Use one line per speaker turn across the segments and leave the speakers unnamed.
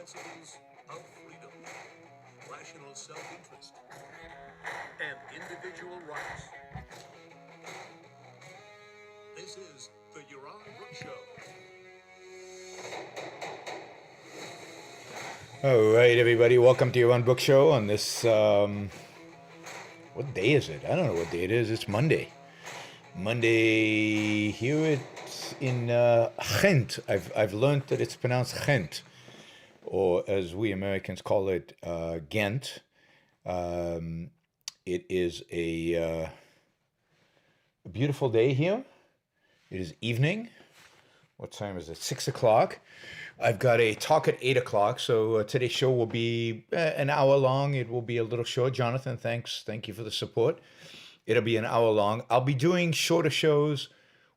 principles of freedom, rational self-interest, and individual rights. This is the Yaron Brook Show.
All right, everybody, welcome to your One Book Show on this, what day is it? I don't know what day it is. It's Monday. Monday, here it's in Ghent. I've learned that it's pronounced Ghent, or as we Americans call it, Ghent. It is a beautiful day here. It is evening. What time is it? 6 o'clock. I've got a talk at 8 o'clock, so today's show will be an hour long. It will be a little short. Jonathan, thanks. Thank you for the support. It'll be an hour long. I'll be doing shorter shows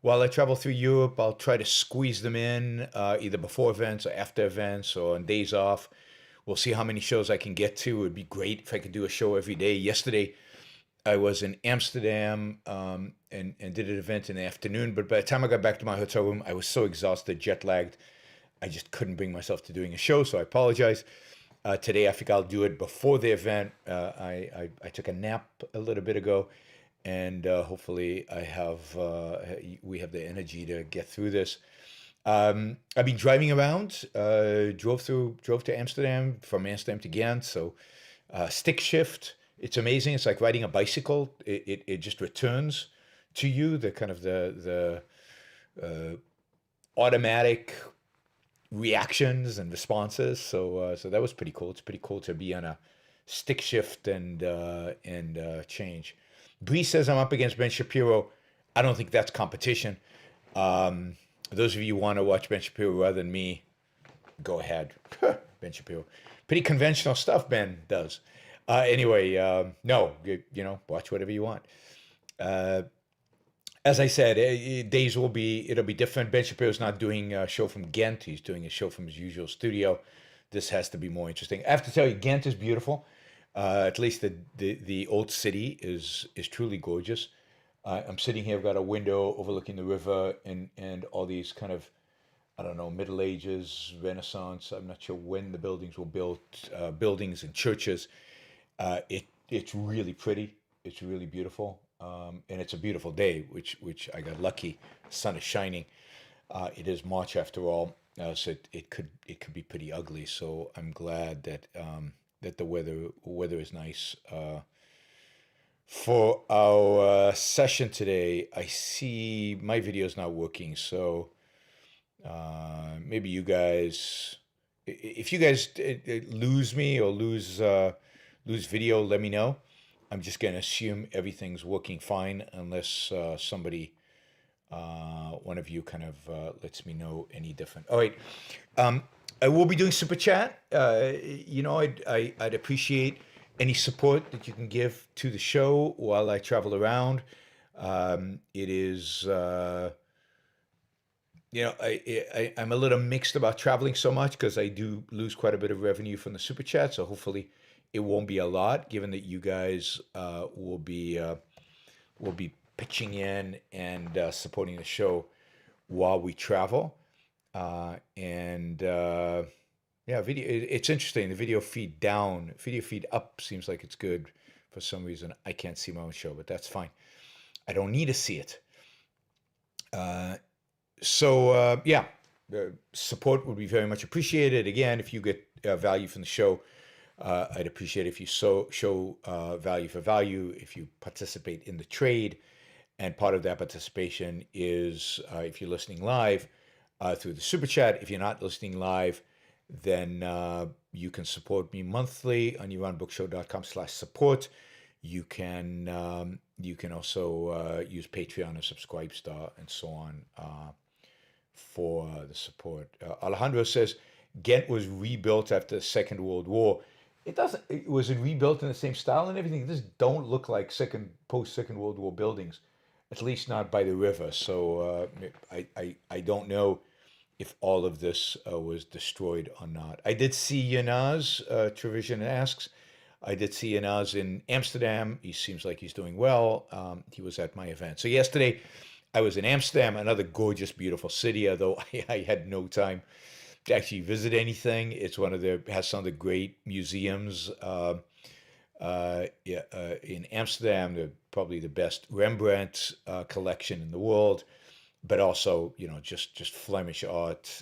while I travel through Europe. I'll try to squeeze them in either before events or after events or on days off. We'll see how many shows I can get to. It would be great if I could do a show every day. Yesterday, I was in Amsterdam and did an event in the afternoon, but by the time I got back to my hotel room, I was so exhausted, jet lagged. I just couldn't bring myself to doing a show, so I apologize. Today, I think I'll do it before the event. I took a nap a little bit ago, and hopefully, we have the energy to get through this. I've been driving around. Drove to Amsterdam, from Amsterdam to Ghent. So stick shift. It's amazing. It's like riding a bicycle. It just returns to you the kind of the automatic reactions and responses. So that was pretty cool. It's pretty cool to be on a stick shift and change. Bree says I'm up against Ben Shapiro. I don't think that's competition. Those of you who want to watch Ben Shapiro rather than me, go ahead. Ben Shapiro. Pretty conventional stuff Ben does. Anyway, no, watch whatever you want. As I said, it'll be different. Ben Shapiro's not doing a show from Ghent. He's doing a show from his usual studio. This has to be more interesting. I have to tell you, Ghent is beautiful. At least the old city is truly gorgeous. I'm sitting here. I've got a window overlooking the river and all these kind of, I don't know, Middle Ages, Renaissance. I'm not sure when the buildings were built. Buildings and churches. It's really pretty. It's really beautiful, and it's a beautiful day, which I got lucky. The sun is shining. It is March after all, so it could be pretty ugly. So I'm glad that that the weather is nice. For our session today, I see my video is not working, so maybe you guys, if you guys lose me or lose video, let me know. I'm just going to assume everything's working fine unless one of you kind of lets me know any different. All right. I will be doing super chat. I'd appreciate any support that you can give to the show while I travel around. It is, I'm a little mixed about traveling so much because I do lose quite a bit of revenue from the super chat. So hopefully it won't be a lot, given that you guys will be pitching in and supporting the show while we travel. And yeah, video. It's interesting. The video feed up seems like it's good. For some reason, I can't see my own show, but that's fine. I don't need to see it. Yeah, the support would be very much appreciated. Again, if you get value from the show, I'd appreciate if you show value for value, if you participate in the trade. And part of that participation is if you're listening live through the super chat. If you're not listening live, then you can support me monthly on YaronBookShow.com/support. You can also use Patreon and Subscribestar and so on for the support. Alejandro says Ghent was rebuilt after the Second World War. It doesn't. Was it rebuilt in the same style and everything? This don't look like post Second World War buildings, at least not by the river. So I don't know if all of this was destroyed or not. I did see Yanaz. Trevision asks. I did see Yanaz in Amsterdam. He seems like he's doing well. He was at my event. So yesterday, I was in Amsterdam, another gorgeous, beautiful city. Although I had no time to actually visit anything. It's one of the has some of the great museums yeah, in Amsterdam. Probably the best Rembrandt collection in the world, but also just Flemish art,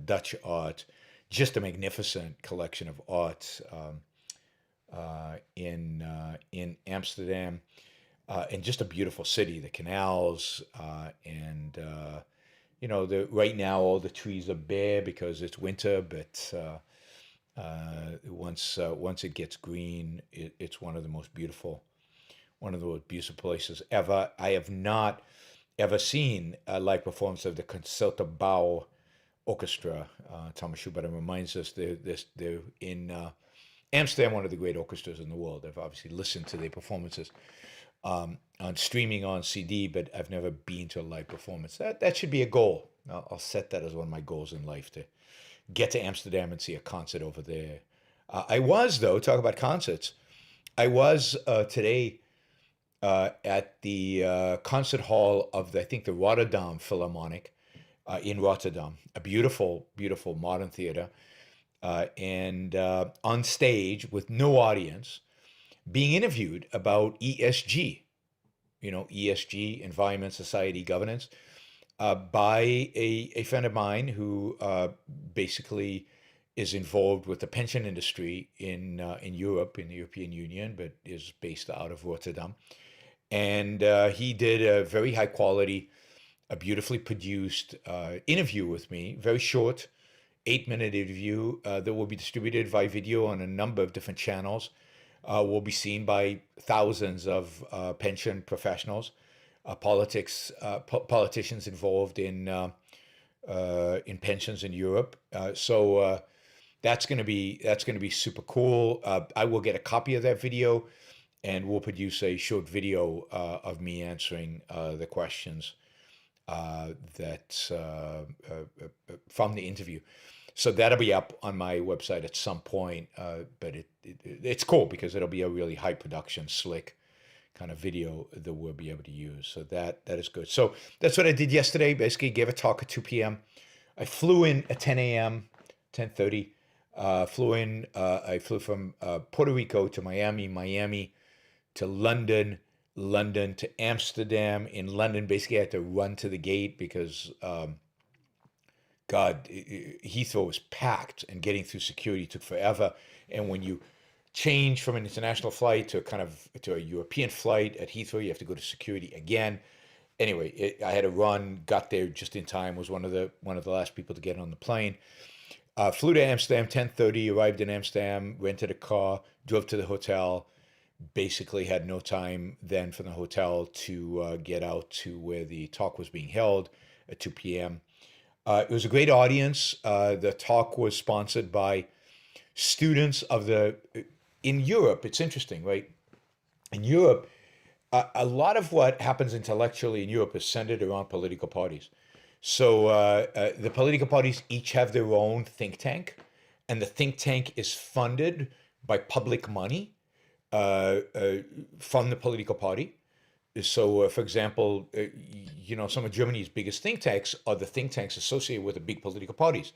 Dutch art, just a magnificent collection of art in Amsterdam, and just a beautiful city. The canals and the right now all the trees are bare because it's winter, but once it gets green, it's one of the most beautiful places ever. I have not ever seen a live performance of the Concertgebouw Orchestra. Thomas Schubert reminds us they're in Amsterdam, one of the great orchestras in the world. I've obviously listened to their performances on streaming on CD, but I've never been to a live performance. That should be a goal. I'll set that as one of my goals in life, to get to Amsterdam and see a concert over there. I was, though, talk about concerts. I was today at the concert hall of I think the Rotterdam Philharmonic in Rotterdam, a beautiful, beautiful modern theater, and on stage with no audience, being interviewed about ESG, ESG, environment, society, governance, by a friend of mine who basically is involved with the pension industry in Europe, in the European Union, but is based out of Rotterdam. And he did a very high quality, a beautifully produced interview with me, very short, 8-minute interview that will be distributed via video on a number of different channels. Will be seen by thousands of pension professionals, politicians involved in pensions in Europe. So that's going to be super cool. I will get a copy of that video, and we'll produce a short video of me answering the questions that from the interview. So that'll be up on my website at some point, but it's cool because it'll be a really high production, slick kind of video that we'll be able to use. So that is good. So that's what I did yesterday. Basically, gave a talk at 2 p.m. I flew in at 10 a.m., 10:30. I flew from Puerto Rico to Miami, Miami to London, London to Amsterdam. In London, basically, I had to run to the gate because God, Heathrow was packed, and getting through security took forever. And when you change from an international flight to a European flight at Heathrow, you have to go to security again. Anyway, I had to run, got there just in time, was one of the last people to get on the plane. Flew to Amsterdam, 10:30, arrived in Amsterdam, rented a car, drove to the hotel. Basically had no time then from the hotel to get out to where the talk was being held at 2 p.m. It was a great audience. The talk was sponsored by students in Europe. It's interesting, right? In Europe, a lot of what happens intellectually in Europe is centered around political parties. So the political parties each have their own think tank, and the think tank is funded by public money from the political party. So, for example, some of Germany's biggest think tanks are the think tanks associated with the big political parties.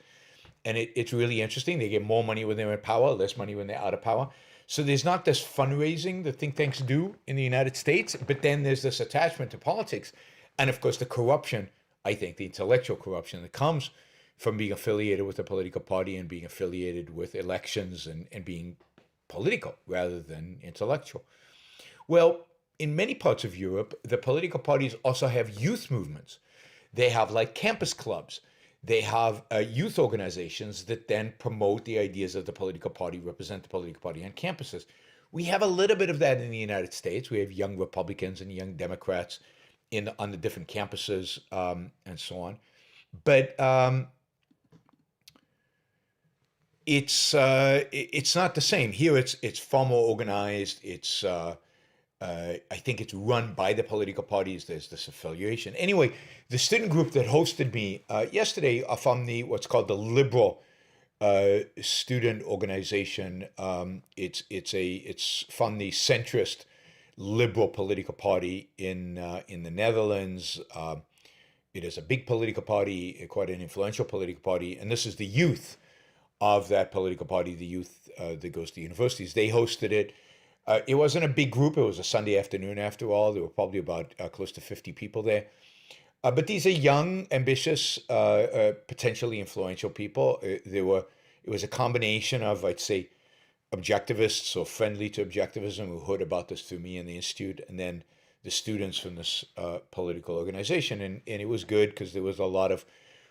And it's really interesting. They get more money when they're in power, less money when they're out of power. So there's not this fundraising that think tanks do in the United States, but then there's this attachment to politics. And of course, the corruption, I think, the intellectual corruption that comes from being affiliated with a political party and being affiliated with elections and being political rather than intellectual. Well, in many parts of Europe, the political parties also have youth movements. They have like campus clubs. They have youth organizations that then promote the ideas of the political party, represent the political party on campuses. We have a little bit of that in the United States. We have young Republicans and young Democrats on the different campuses and so on. But it's not the same. Here it's far more organized. I think it's run by the political parties. There's this affiliation. Anyway, the student group that hosted me yesterday are from what's called the Liberal Student Organization. It's from the centrist liberal political party in the Netherlands. it is a big political party, quite an influential political party, and this is the youth of that political party, the youth that goes to universities. They hosted it. It wasn't a big group. It was a Sunday afternoon, after all. There were probably about close to 50 people there. But these are young, ambitious, potentially influential people. It was a combination of, I'd say, objectivists or friendly to objectivism who heard about this through me and the institute, and then the students from this political organization. And it was good because there was a lot of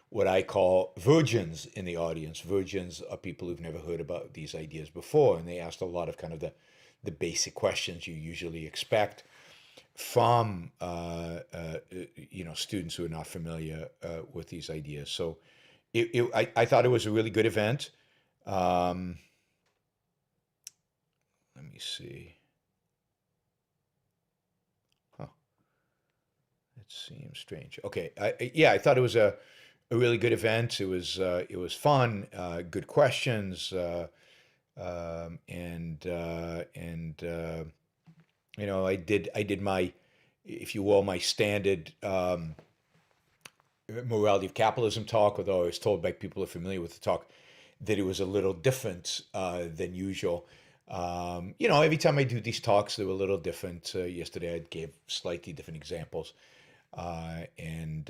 what I call virgins in the audience. Virgins are people who've never heard about these ideas before, and they asked a lot of kind of the basic questions you usually expect from students who are not familiar with these ideas. So I thought it was a really good event. Let me see. Huh. It seems strange. Okay. I thought it was a really good event. It was fun. Good questions. I did my, if you will, my standard morality of capitalism talk. Although I was told by people who are familiar with the talk that it was a little different than usual. Every time I do these talks, they were a little different. Yesterday, I gave slightly different examples, and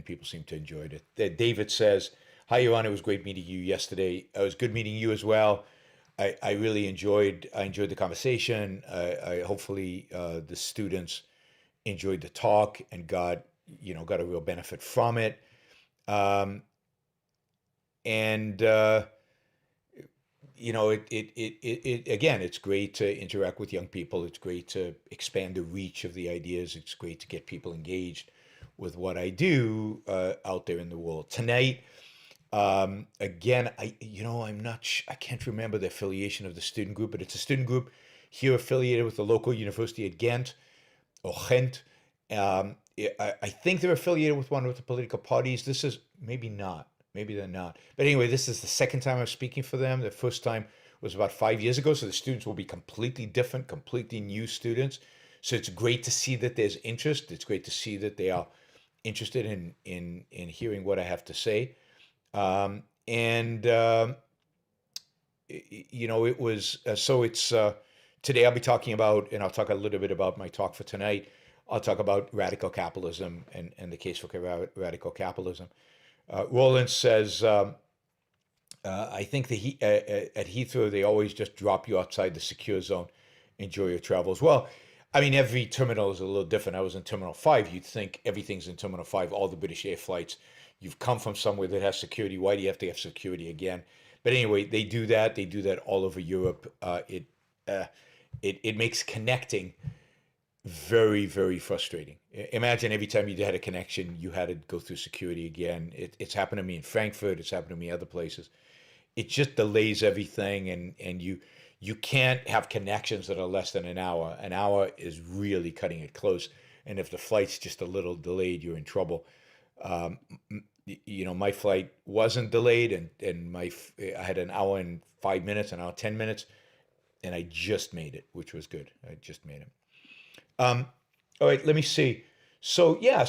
people seem to enjoy it. David says, "Hi, Iran. It was great meeting you yesterday. It was good meeting you as well. I really enjoyed the conversation. Hopefully the students enjoyed the talk and got a real benefit from it. And again, it's great to interact with young people. It's great to expand the reach of the ideas. It's great to get people engaged with what I do out there in the world. Tonight, again, I can't remember the affiliation of the student group, but it's a student group here affiliated with the local university at Ghent or Ghent. I think they're affiliated with one of the political parties. This is maybe not. Maybe they're not. But anyway, this is the second time I'm speaking for them. The first time was about 5 years ago. So the students will be completely different, completely new students. So it's great to see that there's interest. It's great to see that they are interested in hearing what I have to say. It was so it's today I'll be talking about, and I'll talk a little bit about my talk for tonight. I'll talk about radical capitalism and the case for radical capitalism. Roland says, I think at Heathrow, they always just drop you outside the secure zone. Enjoy your travels. Well, I mean, every terminal is a little different. I was in Terminal 5. You'd think everything's in Terminal 5, all the British Air flights. You've come from somewhere that has security. Why do you have to have security again? But anyway, they do that. They do that all over Europe. It makes connecting very, very frustrating. Imagine every time you had a connection, you had to go through security again. It's happened to me in Frankfurt. It's happened to me other places. It just delays everything, and you can't have connections that are less than an hour. An hour is really cutting it close. And if the flight's just a little delayed, you're in trouble. My flight wasn't delayed, and I had an hour and 5 minutes, an hour 10 minutes, and I just made it, which was good. I just made it. All right, let me see. So yeah,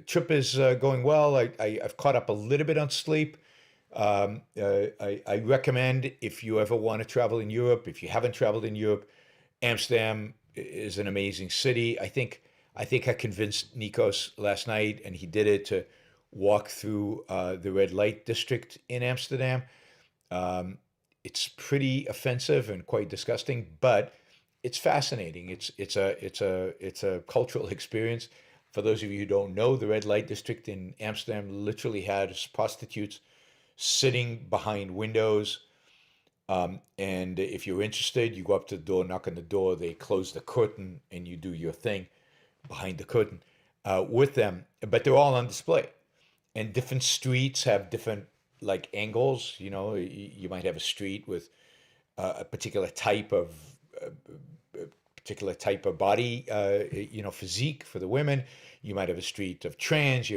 trip is going well. I've caught up a little bit on sleep. I recommend, if you ever want to travel in Europe, if you haven't traveled in Europe, Amsterdam is an amazing city. I think I convinced Nikos last night, and he did it, to walk through the red light district in Amsterdam. It's pretty offensive and quite disgusting, but it's fascinating. It's a cultural experience. For those of you who don't know, the red light district in Amsterdam literally has prostitutes sitting behind windows. And if you're interested, you go up to the door, knock on the door, they close the curtain, and you do your thing behind the curtain with them. But they're all on display. And different streets have different like angles. You might have a street with a particular type of body, physique for the women. You might have a street of trans.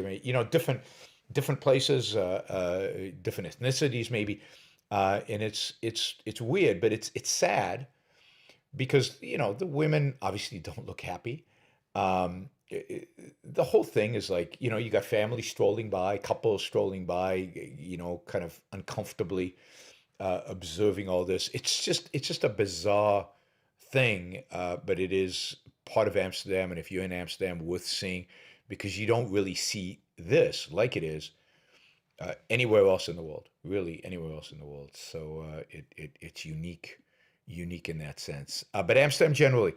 Different places, different ethnicities maybe, and it's weird, but it's sad because the women obviously don't look happy, the whole thing is like, you got families strolling by, couples strolling by, kind of uncomfortably observing all this. It's just a bizarre thing, but it is part of Amsterdam, and if you're in Amsterdam, worth seeing, because you don't really see this like it is anywhere else in the world, really anywhere else in the world. So it's unique in that sense. But Amsterdam generally,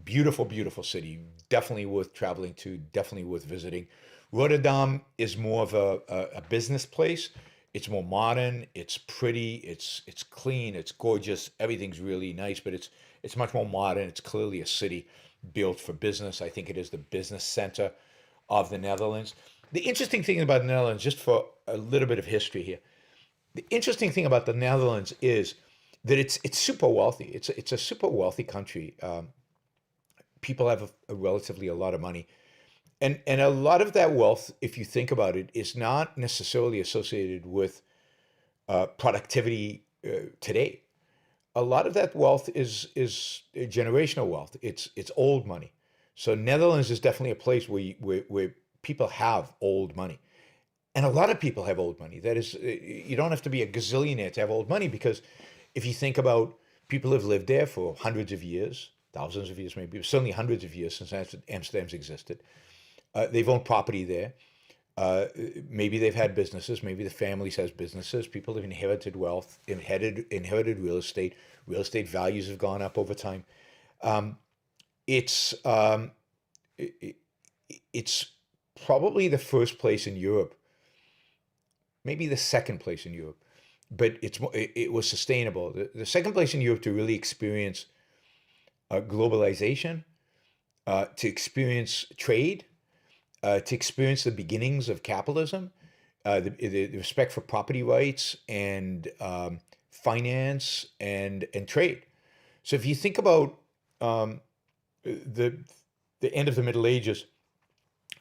beautiful, beautiful city, definitely worth traveling to, definitely worth visiting. Rotterdam is more of a business place. It's more modern. It's pretty. It's clean. It's gorgeous. Everything's really nice, but it's much more modern. It's clearly a city built for business. I think it is the business center of the Netherlands. The interesting thing about the Netherlands, just for a little bit of history here, the interesting thing about the Netherlands is that it's super wealthy. It's a super wealthy country. People have relatively a lot of money, and a lot of that wealth, if you think about it, is not necessarily associated with productivity today. A lot of that wealth is generational wealth. It's old money. So Netherlands is definitely a place where people have old money. And a lot of people have old money. That is, you don't have to be a gazillionaire to have old money, because if you think about people who've lived there for hundreds of years, thousands of years maybe, certainly hundreds of years since Amsterdam's existed, they've owned property there. Maybe they've had businesses. Maybe the families has businesses. People have inherited wealth, inherited real estate. Real estate values have gone up over time. It's it, it's probably the first place in Europe, maybe the second place in Europe, but it was sustainable. The second place in Europe to really experience globalization, to experience trade, to experience the beginnings of capitalism, the respect for property rights and finance and trade. So if you think about the the end of the Middle Ages,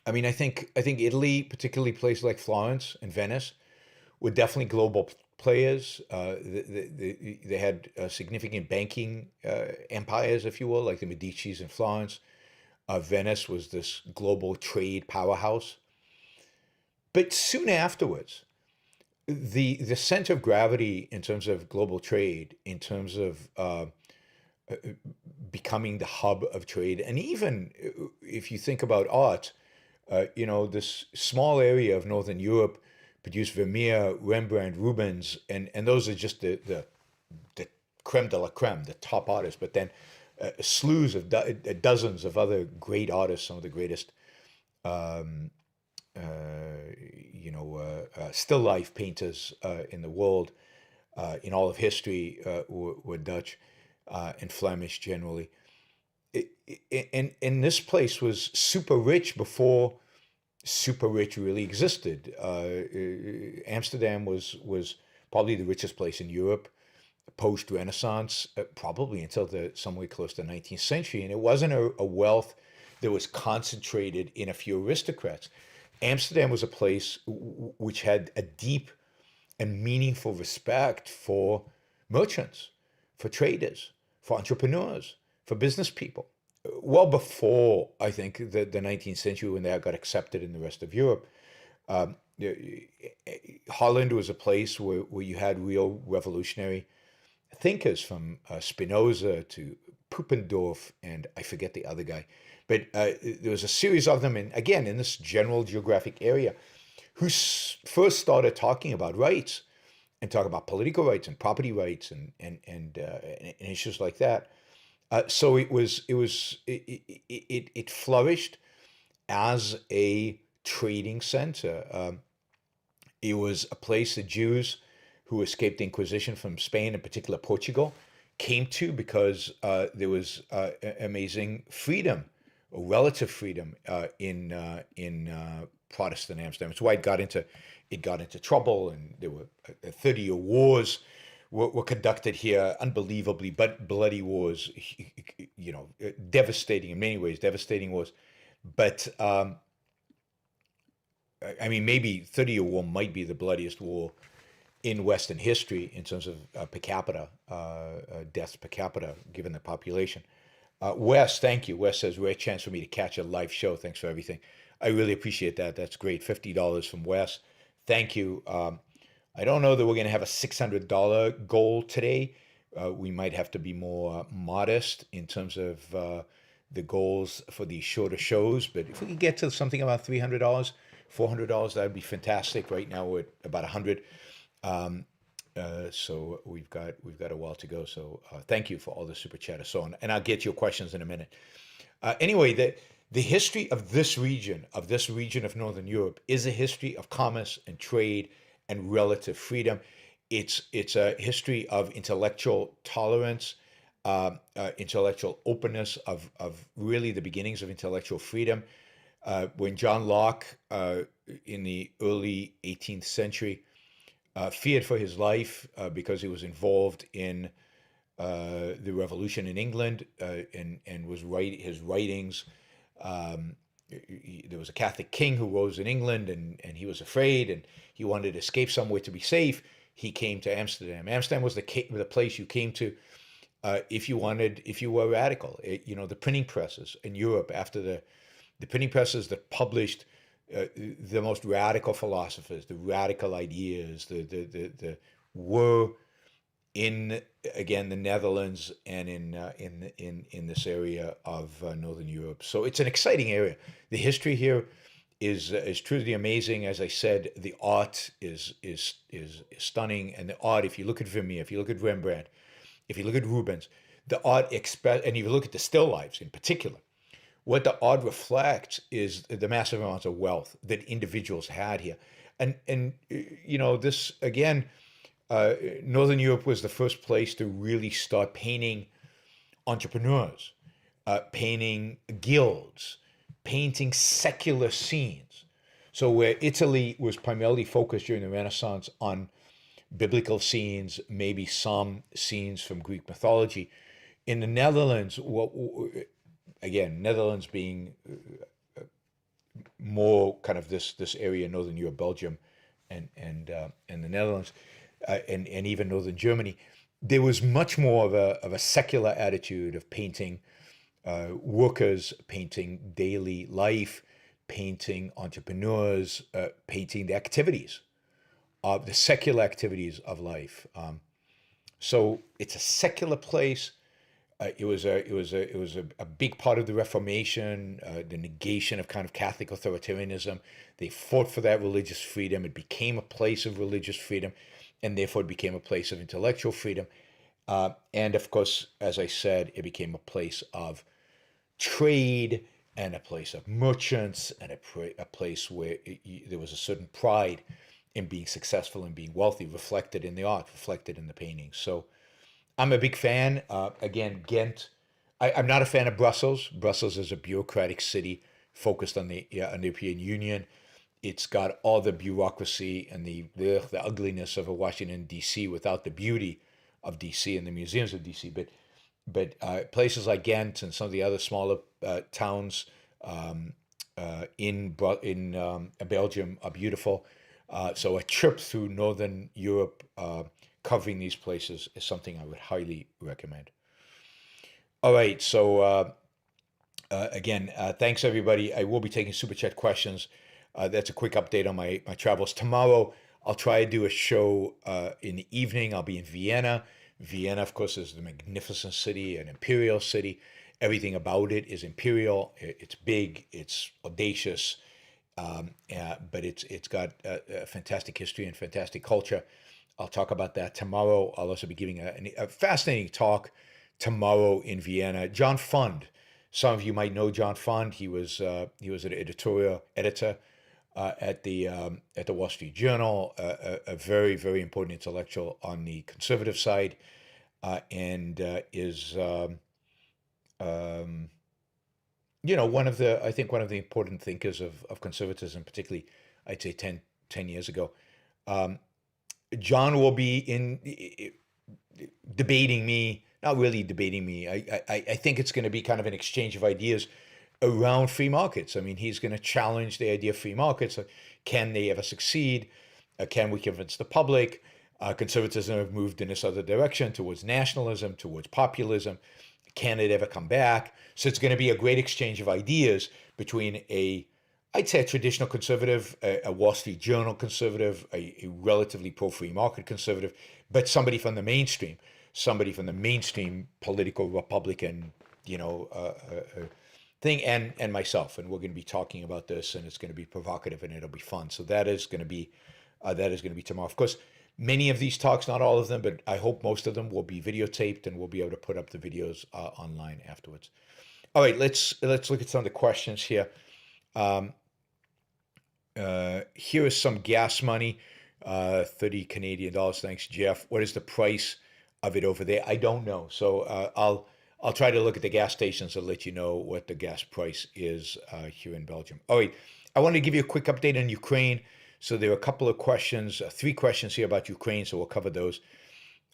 I mean, I think Italy, particularly places like Florence and Venice, were definitely global players. They had significant banking empires, if you will, like the Medicis in Florence. Venice was this global trade powerhouse. But soon afterwards, the center of gravity in terms of global trade, in terms of becoming the hub of trade, and even if you think about art, this small area of Northern Europe produced Vermeer, Rembrandt, Rubens, and those are just the creme de la creme, the top artists. But then slews of dozens of other great artists, some of the greatest, still life painters in the world, in all of history, were Dutch and Flemish generally. And this place was super rich before super rich really existed. Amsterdam was probably the richest place in Europe post Renaissance, probably until somewhere close to the 19th century. And it wasn't a wealth that was concentrated in a few aristocrats. Amsterdam was a place which had a deep and meaningful respect for merchants, for traders, for entrepreneurs, for business people. Well before, I think, the 19th century, when that got accepted in the rest of Europe. Um, Holland was a place where you had real revolutionary thinkers, from Spinoza to Pupendorf, and I forget the other guy. But there was a series of them, and again, in this general geographic area, who first started talking about rights and talk about political rights and property rights and issues like that. So it flourished as a trading center. It was a place that Jews who escaped the Inquisition from Spain, in particular Portugal, came to, because there was amazing freedom, or relative freedom, in Protestant Amsterdam. It's why it got into trouble, and there were 30-year wars were conducted here, unbelievably but bloody wars, devastating in many ways, devastating wars. But I mean, maybe 30-year war might be the bloodiest war in Western history in terms of per capita deaths per capita, given the population. Wes, thank you. Wes says, rare chance for me to catch a live show. Thanks for everything. I really appreciate that. That's great. $50 from Wes. Thank you. I don't know that we're going to have a $600 goal today. We might have to be more modest in terms of the goals for these shorter shows. But if we could get to something about $300, $400, that would be fantastic. Right now we're at about 100. So we've got a while to go. So thank you for all the super chatter. So on, and I'll get your questions in a minute. Anyway, the history of this region of Northern Europe is a history of commerce and trade and relative freedom. It's a history of intellectual tolerance, intellectual openness, of really the beginnings of intellectual freedom. When John Locke, in the early 18th century, feared for his life because he was involved in the revolution in England, and his writings. There was a Catholic king who rose in England, and he was afraid, and he wanted to escape somewhere to be safe. He came to Amsterdam. Amsterdam was the place you came to if you were radical. The printing presses in Europe, after the printing presses that published the most radical philosophers, the radical ideas, the were in, again, the Netherlands and in this area of Northern Europe. So it's an exciting area. The history here is truly amazing. As I said, the art is stunning, and the art, if you look at Vermeer, if you look at Rembrandt, if you look at Rubens, the art and if you look at the still lifes in particular, what the art reflects is the massive amounts of wealth that individuals had here. And this, again, Northern Europe was the first place to really start painting entrepreneurs, painting guilds, painting secular scenes. So where Italy was primarily focused during the Renaissance on biblical scenes, maybe some scenes from Greek mythology, in the Netherlands, Netherlands being more kind of this area, Northern Europe, Belgium, and the Netherlands, and even Northern Germany, there was much more of a secular attitude of painting workers, painting daily life, painting entrepreneurs, painting the activities of the secular activities of life. So it's a secular place. It was a big part of the Reformation, the negation of kind of Catholic authoritarianism. They fought for that religious freedom. It became a place of religious freedom, and therefore it became a place of intellectual freedom. And of course, as I said, it became a place of trade and a place of merchants and a place where there was a certain pride in being successful and being wealthy, reflected in the art, reflected in the paintings. So I'm a big fan. Again, Ghent. I'm not a fan of Brussels. Brussels is a bureaucratic city focused on the European Union. It's got all the bureaucracy and the ugliness of a Washington, D.C. without the beauty of D.C. and the museums of D.C. But places like Ghent and some of the other smaller towns in Belgium are beautiful. So a trip through Northern Europe, covering these places, is something I would highly recommend. All right, so again, thanks everybody. I will be taking super chat questions. That's a quick update on my travels. Tomorrow, I'll try to do a show in the evening. I'll be in Vienna. Vienna, of course, is the magnificent city, an imperial city. Everything about it is imperial. It's big, it's audacious, but it's got a fantastic history and fantastic culture. I'll talk about that tomorrow. I'll also be giving a fascinating talk tomorrow in Vienna. John Fund. Some of you might know John Fund. He was an editorial editor at the Wall Street Journal, a very, very important intellectual on the conservative side, and is one of the important thinkers of conservatism, particularly I'd say 10 years ago. John will be debating me, not really debating me. I think it's going to be kind of an exchange of ideas around free markets. I mean, he's going to challenge the idea of free markets. Can they ever succeed? Can we convince the public? Conservatism have moved in this other direction towards nationalism, towards populism. Can it ever come back? So it's going to be a great exchange of ideas between I'd say a traditional conservative, a Wall Street Journal conservative, a relatively pro-free market conservative, but somebody from the mainstream political Republican, you know, thing, and myself, and we're going to be talking about this, and it's going to be provocative, and it'll be fun. So that is going to be tomorrow. Of course, many of these talks, not all of them, but I hope most of them will be videotaped, and we'll be able to put up the videos online afterwards. All right, let's look at some of the questions here. Here is some gas money, 30 Canadian dollars. Thanks, Jeff. What is the price of it over there? I don't know. So I'll try to look at the gas stations and let you know what the gas price is here in Belgium. All right, I want to give you a quick update on Ukraine. So there are a couple of questions, 3 questions here about Ukraine, so we'll cover those.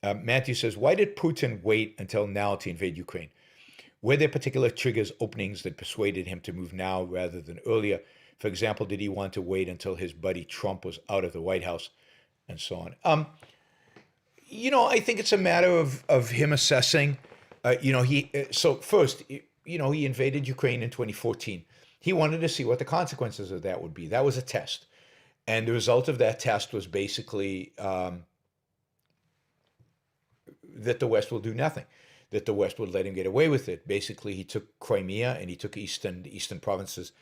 Matthew says, why did Putin wait until now to invade Ukraine? Were there particular triggers, openings that persuaded him to move now rather than earlier? For example, did he want to wait until his buddy Trump was out of the White House and so on? You know, I think it's a matter of him assessing. So first, you know, he invaded Ukraine in 2014. He wanted to see what the consequences of that would be. That was a test. And the result of that test was basically that the West will do nothing, that the West would let him get away with it. Basically, he took Crimea and he took the eastern provinces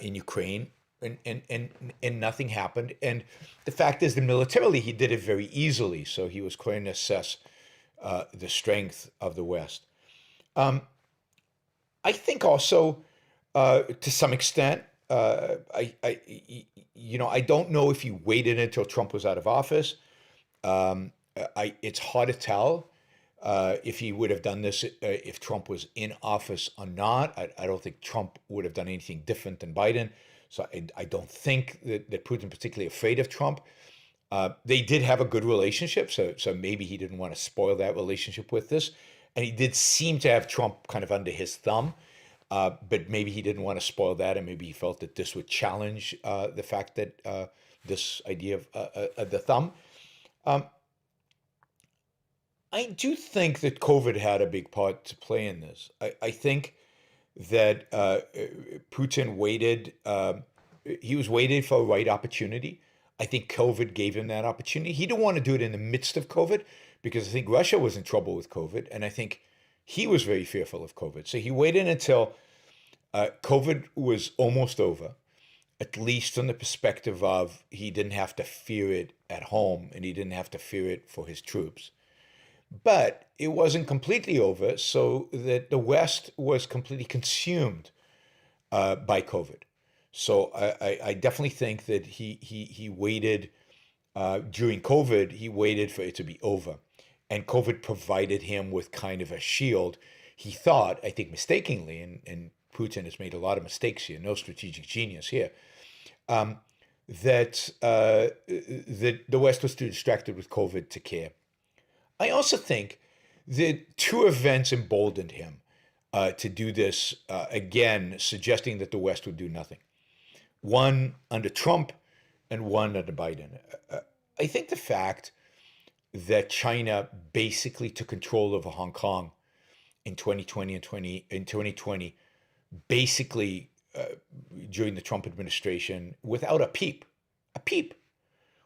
in Ukraine, and nothing happened. And the fact is that militarily, he did it very easily. So he was trying to assess the strength of the West. I think also, to some extent, I don't know if he waited until Trump was out of office. It's hard to tell if he would have done this if Trump was in office or not. I don't think Trump would have done anything different than Biden. So I don't think that Putin's particularly afraid of Trump. They did have a good relationship, so maybe he didn't want to spoil that relationship with this. And he did seem to have Trump kind of under his thumb. But maybe he didn't want to spoil that, and maybe he felt that this would challenge the fact that this idea of the thumb. I do think that COVID had a big part to play in this. I think that Putin waited. He was waiting for a right opportunity. I think COVID gave him that opportunity. He didn't want to do it in the midst of COVID because I think Russia was in trouble with COVID, and I think he was very fearful of COVID. So he waited until COVID was almost over, at least from the perspective of he didn't have to fear it at home and he didn't have to fear it for his troops. But it wasn't completely over, so that the West was completely consumed by COVID. So I definitely think that he waited during COVID, he waited for it to be over. And COVID provided him with kind of a shield. He thought, I think mistakenly, and Putin has made a lot of mistakes here, no strategic genius here, that the West was too distracted with COVID to care. I also think that 2 events emboldened him to do this, again, suggesting that the West would do nothing. One under Trump and one under Biden. I think the fact that China basically took control over Hong Kong in 2020, basically during the Trump administration, without a peep,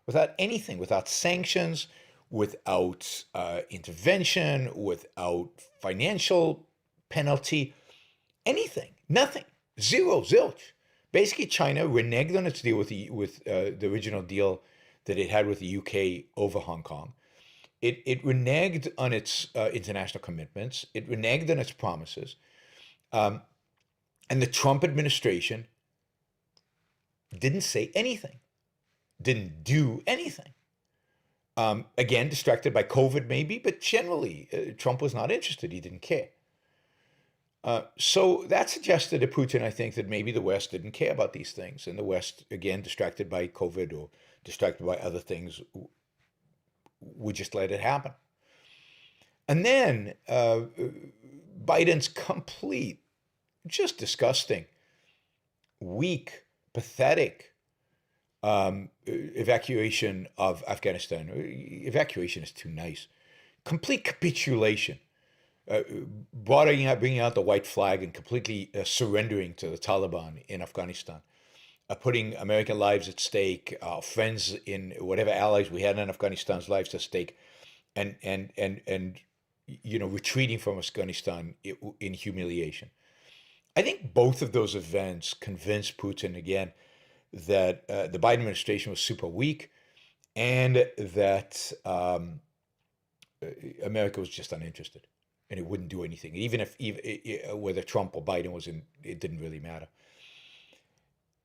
without anything, without sanctions, without intervention, without financial penalty, anything, nothing, zero, zilch. Basically, China reneged on its deal with the original deal that it had with the UK over Hong Kong. It reneged on its international commitments. It reneged on its promises. And the Trump administration didn't say anything, didn't do anything. Again, distracted by COVID maybe, but generally, Trump was not interested. He didn't care. So that suggested to Putin, I think, that maybe the West didn't care about these things. And the West, again, distracted by COVID or distracted by other things, would just let it happen. And then Biden's complete, just disgusting, weak, pathetic evacuation of Afghanistan. Evacuation is too nice. Complete capitulation bringing out the white flag and completely surrendering to the Taliban in Afghanistan, putting American lives at stake, friends in whatever allies we had in Afghanistan's lives at stake, and retreating from Afghanistan in humiliation. I think both of those events convinced Putin again that the Biden administration was super weak and that America was just uninterested and it wouldn't do anything. Even if whether Trump or Biden was in, it didn't really matter.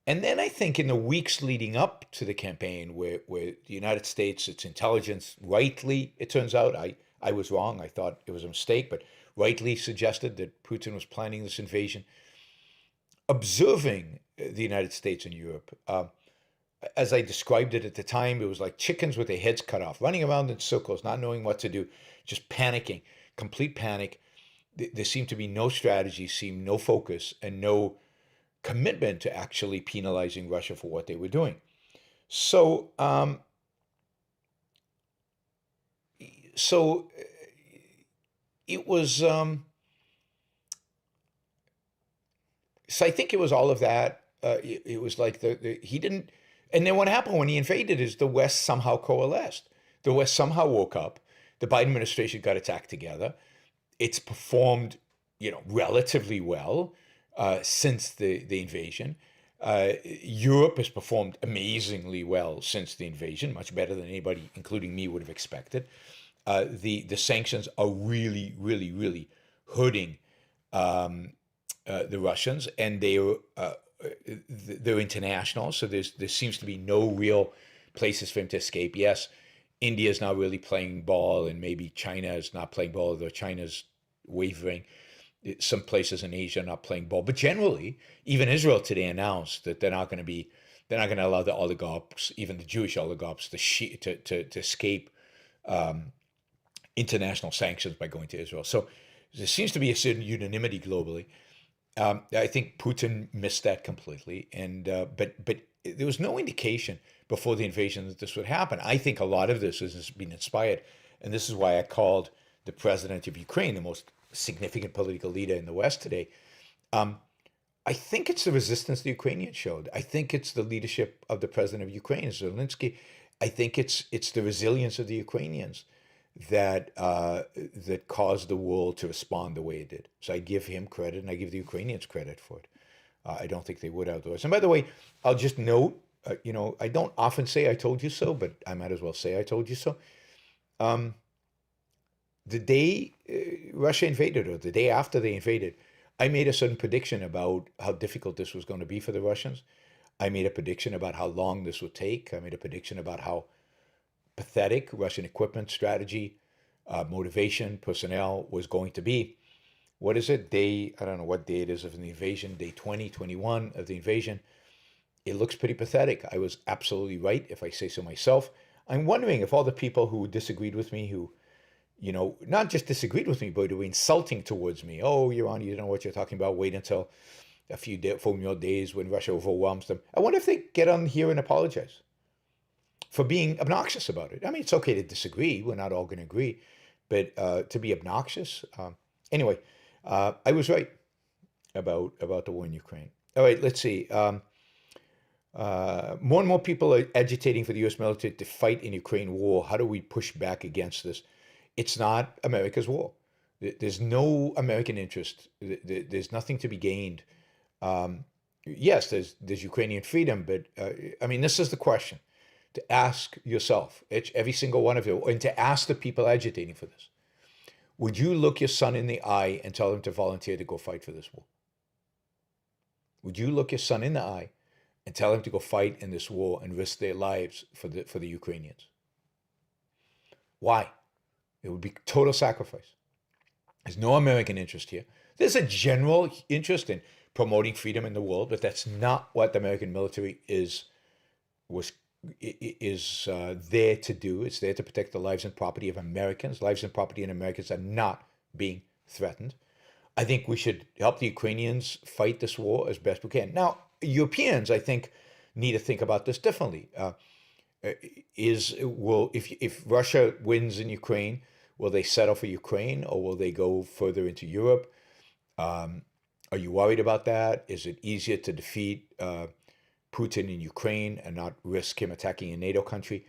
And then I think in the weeks leading up to the campaign, where the United States, its intelligence, rightly, it turns out, I was wrong. I thought it was a mistake, but rightly suggested that Putin was planning this invasion. Observing the United States and Europe, as I described it at the time, it was like chickens with their heads cut off, running around in circles, not knowing what to do, just panicking, complete panic. There seemed to be no strategy, seemed no focus, and no commitment to actually penalizing Russia for what they were doing. So, so it was. So I think it was all of that. It was like he didn't. And then what happened when he invaded is the West somehow coalesced. The West somehow woke up. The Biden administration got its act together. It's performed, relatively well since the invasion. Europe has performed amazingly well since the invasion, much better than anybody, including me, would have expected. The sanctions are really, really, really hurting the Russians, and they're international, so there seems to be no real places for him to escape. Yes, India is now really playing ball, and maybe China is not playing ball, although China's wavering. Some places in Asia are not playing ball, but generally, even Israel today announced that they're not going to allow the oligarchs, even the Jewish oligarchs, to escape international sanctions by going to Israel. So there seems to be a certain unanimity globally. I think Putin missed that completely, and but there was no indication before the invasion that this would happen. I think a lot of this has been inspired, and this is why I called the president of Ukraine the most significant political leader in the West today. I think it's the resistance the Ukrainians showed. I think it's the leadership of the president of Ukraine, Zelensky. I think it's the resilience of the Ukrainians that caused the world to respond the way it did. So I give him credit, and I give the Ukrainians credit for it. I don't think they would otherwise. And by the way, I'll just note, I don't often say "I told you so," but I might as well say "I told you so." The day Russia invaded, or the day after they invaded, I made a certain prediction about how difficult this was going to be for the Russians. I made a prediction about how long this would take. I made a prediction about how pathetic Russian equipment, strategy, motivation, personnel was going to be. What is it? I don't know what day it is of the invasion, day 20, 21 of the invasion. It looks pretty pathetic. I was absolutely right, if I say so myself. I'm wondering if all the people who disagreed with me, who, not just disagreed with me, but were insulting towards me. Oh, Iran, you don't know what you're talking about. Wait until a few more days when Russia overwhelms them. I wonder if they get on here and apologize for being obnoxious about it. I mean, it's okay to disagree. We're not all going to agree. But to be obnoxious. Anyway, I was right about the war in Ukraine. All right, let's see. More and more people are agitating for the U.S. military to fight in Ukraine war. How do we push back against this? It's not America's war. There's no American interest. There's nothing to be gained. Yes, there's Ukrainian freedom, but I mean, this is the question to ask yourself, every single one of you, and to ask the people agitating for this. Would you look your son in the eye and tell him to volunteer to go fight for this war? Would you look your son in the eye and tell him to go fight in this war and risk their lives for the Ukrainians? Why? It would be total sacrifice. There's no American interest here. There's a general interest in promoting freedom in the world, but that's not what the American military is there to do. It's there to protect the lives and property of Americans. Lives and property in Americans are not being threatened. I think we should help the Ukrainians fight this war as best we can. Now, Europeans, I think, need to think about this differently. If Russia wins in Ukraine, Will they settle for Ukraine or will they go further into Europe? Are you worried about that? Is it easier to defeat Putin in Ukraine and not risk him attacking a NATO country?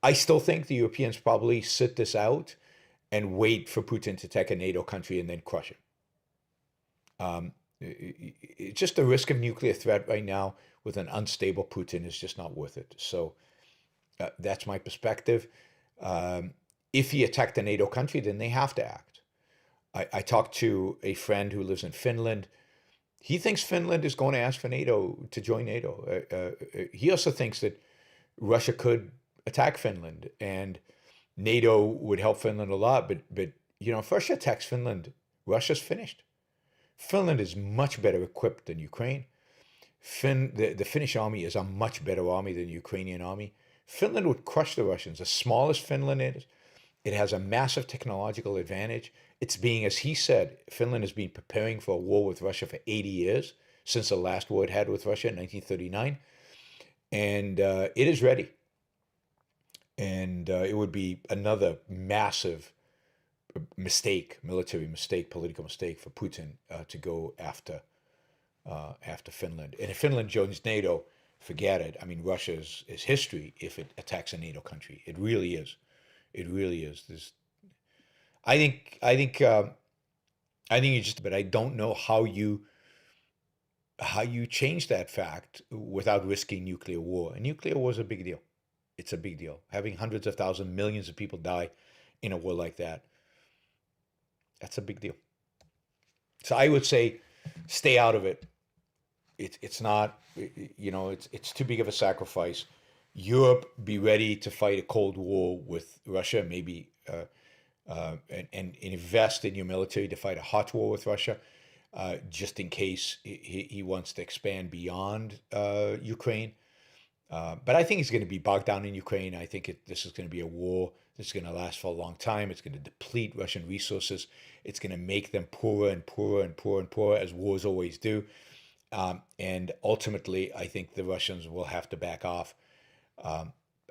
I still think the Europeans probably sit this out and wait for Putin to attack a NATO country and then crush him. Just the risk of nuclear threat right now with an unstable Putin is just not worth it. So that's my perspective. If he attacked a NATO country, then they have to act. I talked to a friend who lives in Finland. He thinks Finland is going to ask for NATO to join NATO. He also thinks that Russia could attack Finland and NATO would help Finland a lot. But if Russia attacks Finland, Russia's finished. Finland is much better equipped than Ukraine. The Finnish army is a much better army than the Ukrainian army. Finland would crush the Russians. As small as Finland is, it has a massive technological advantage. It's being, as he said, Finland has been preparing for a war with Russia for 80 years, since the last war it had with Russia in 1939. And it is ready. And it would be another massive mistake, military mistake, political mistake for Putin to go after Finland. And if Finland joins NATO, forget it. I mean, Russia is history if it attacks a NATO country. It really is. It really is. I think you just. But I don't know how you change that fact without risking nuclear war. And nuclear war is a big deal. It's a big deal. Having hundreds of thousands, millions of people die in a war like that. That's a big deal. So I would say, stay out of it. It's not, it's too big of a sacrifice. Europe, be ready to fight a Cold War with Russia, maybe, and invest in your military to fight a hot war with Russia, just in case he wants to expand beyond Ukraine. But I think he's going to be bogged down in Ukraine. I think this is going to be a war. This is going to last for a long time. It's going to deplete Russian resources. It's going to make them poorer and poorer and poorer and poorer, as wars always do. And ultimately, I think the Russians will have to back off.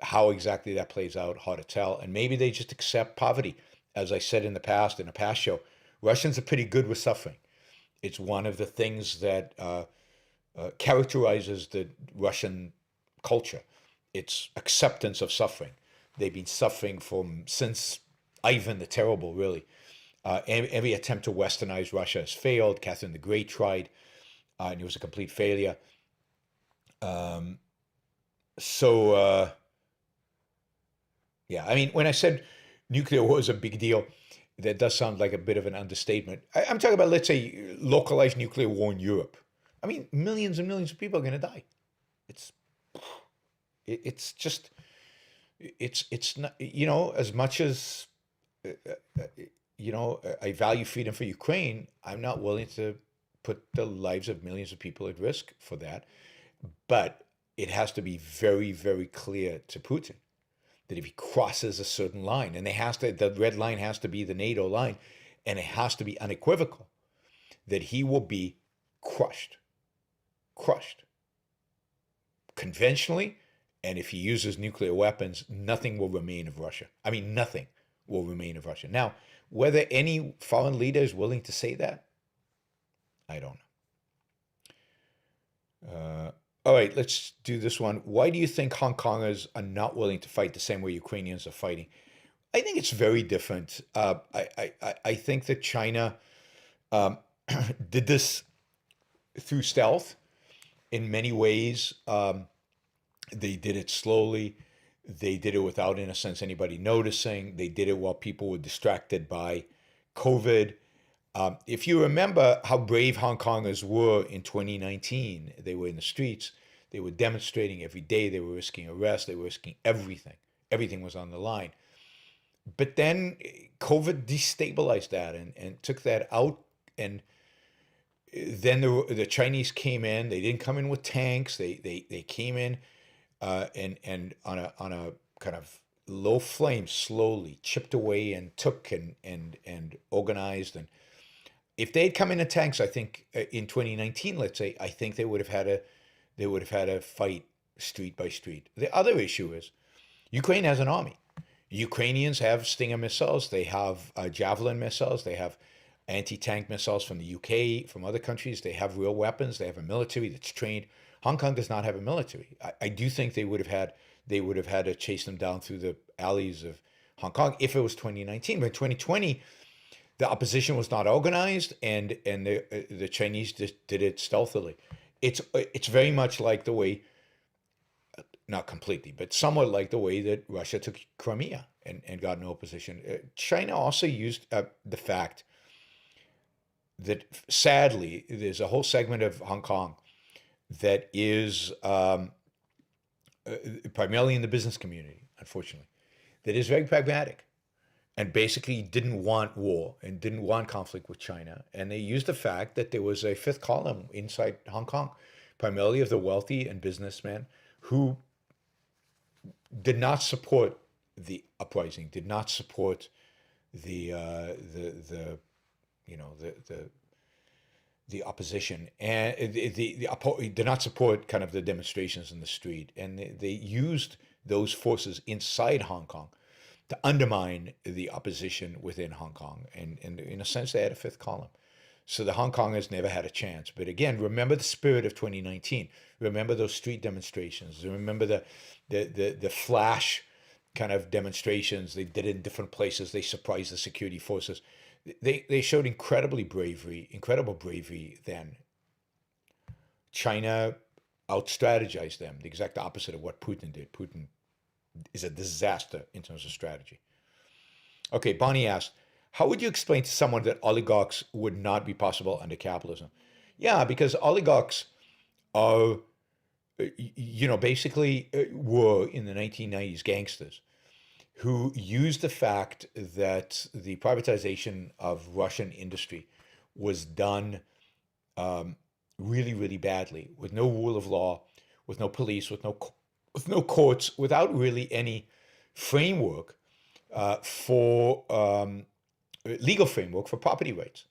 How exactly that plays out, hard to tell. And maybe they just accept poverty. As I said in a past show, Russians are pretty good with suffering. It's one of the things that characterizes the Russian culture. It's acceptance of suffering. They've been suffering since Ivan the Terrible, really. Every attempt to westernize Russia has failed. Catherine the Great tried, and it was a complete failure. Yeah, I mean, when I said nuclear war is a big deal, that does sound like a bit of an understatement. I'm talking about, let's say, localized nuclear war in Europe. I mean, millions and millions of people are going to die. It's just, it's not, as much as, I value freedom for Ukraine, I'm not willing to put the lives of millions of people at risk for that. But it has to be very, very clear to Putin that if he crosses a certain line, and the red line has to be the NATO line, and it has to be unequivocal, that he will be crushed. Conventionally, and if he uses nuclear weapons, nothing will remain of Russia. I mean, nothing will remain of Russia. Now, whether any foreign leader is willing to say that, I don't know. All right, let's do this one. Why do you think Hong Kongers are not willing to fight the same way Ukrainians are fighting? I think it's very different. I think that China did this through stealth in many ways. They did it slowly. They did it without, in a sense, anybody noticing. They did it while people were distracted by COVID. If you remember how brave Hong Kongers were in 2019, they were in the streets. They were demonstrating every day. They were risking arrest. They were risking everything. Everything was on the line. But then COVID destabilized that and took that out. And then the Chinese came in. They didn't come in with tanks. They came in and on a kind of low flame, slowly chipped away and took and organized. And if they had come in tanks, I think in 2019, let's say, I think they would have had a fight street by street. The other issue is Ukraine has an army. Ukrainians have Stinger missiles. They have Javelin missiles. They have anti-tank missiles from the UK, from other countries. They have real weapons. They have a military that's trained. Hong Kong does not have a military. I do think they would have had to chase them down through the alleys of Hong Kong if it was 2019. But in 2020, the opposition was not organized, and the Chinese just did it stealthily. It's very much like the way, not completely, but somewhat like the way that Russia took Crimea and got no opposition. China also used the fact that sadly there's a whole segment of Hong Kong that is primarily in the business community, unfortunately, that is very pragmatic and basically didn't want war and didn't want conflict with China. And they used the fact that there was a fifth column inside Hong Kong, primarily of the wealthy and businessmen who did not support the uprising, did not support the opposition, and did not support kind of the demonstrations in the street, and they used those forces inside Hong Kong to undermine the opposition within Hong Kong, and in a sense they had a fifth column. So the Hong Kongers never had a chance. But again, remember the spirit of 2019. Remember those street demonstrations. Remember the flash kind of demonstrations they did in different places. They surprised the security forces. They showed incredible bravery then. China out-strategized them, the exact opposite of what Putin did. Putin is a disaster in terms of strategy. Okay, Bonnie asked, how would you explain to someone that oligarchs would not be possible under capitalism? Yeah, because oligarchs are, basically were in the 1990s gangsters who used the fact that the privatization of Russian industry was done really, really badly, with no rule of law, with no police, with no courts, without really any framework for legal framework for property rights.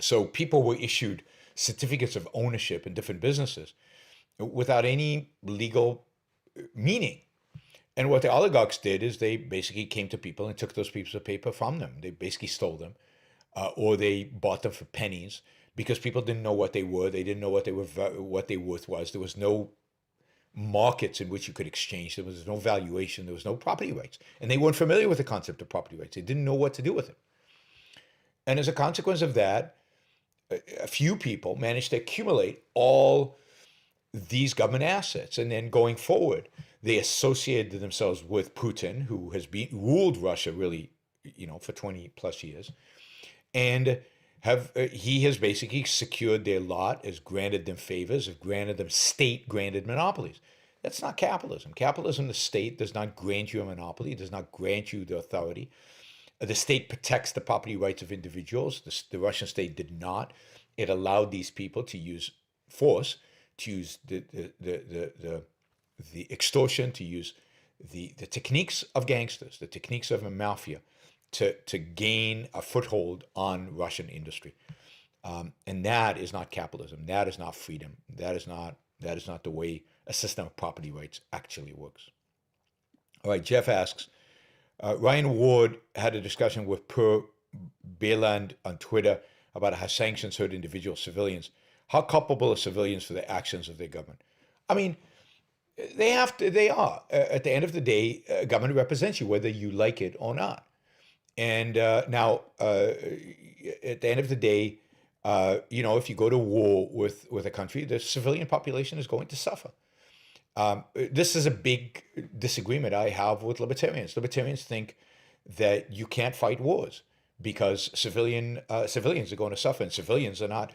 So people were issued certificates of ownership in different businesses without any legal meaning. And what the oligarchs did is they basically came to people and took those pieces of paper from them. They basically stole them, or they bought them for pennies because people didn't know what they were. They didn't know what their worth was. There was no markets in which you could exchange. There was no valuation. There was no property rights. And they weren't familiar with the concept of property rights. They didn't know what to do with it. And as a consequence of that, a few people managed to accumulate all these government assets. And then going forward, they associated themselves with Putin, who has ruled Russia really, for 20 plus years. And he has basically secured their lot, has granted them favors, has granted them state-granted monopolies. That's not capitalism. Capitalism, the state does not grant you a monopoly, does not grant you the authority. The state protects the property rights of individuals. The Russian state did not. It allowed these people to use force, to use the extortion, to use the techniques of gangsters, the techniques of a mafia, to gain a foothold on Russian industry. And that is not capitalism. That is not freedom. That is not the way a system of property rights actually works. All right, Jeff asks, Ryan Ward had a discussion with Per Bailand on Twitter about how sanctions hurt individual civilians. How culpable are civilians for the actions of their government? I mean, they are. At the end of the day, government represents you, whether you like it or not. And now, at the end of the day, if you go to war with a country, the civilian population is going to suffer. This is a big disagreement I have with libertarians. Libertarians think that you can't fight wars because civilians are going to suffer, and civilians are not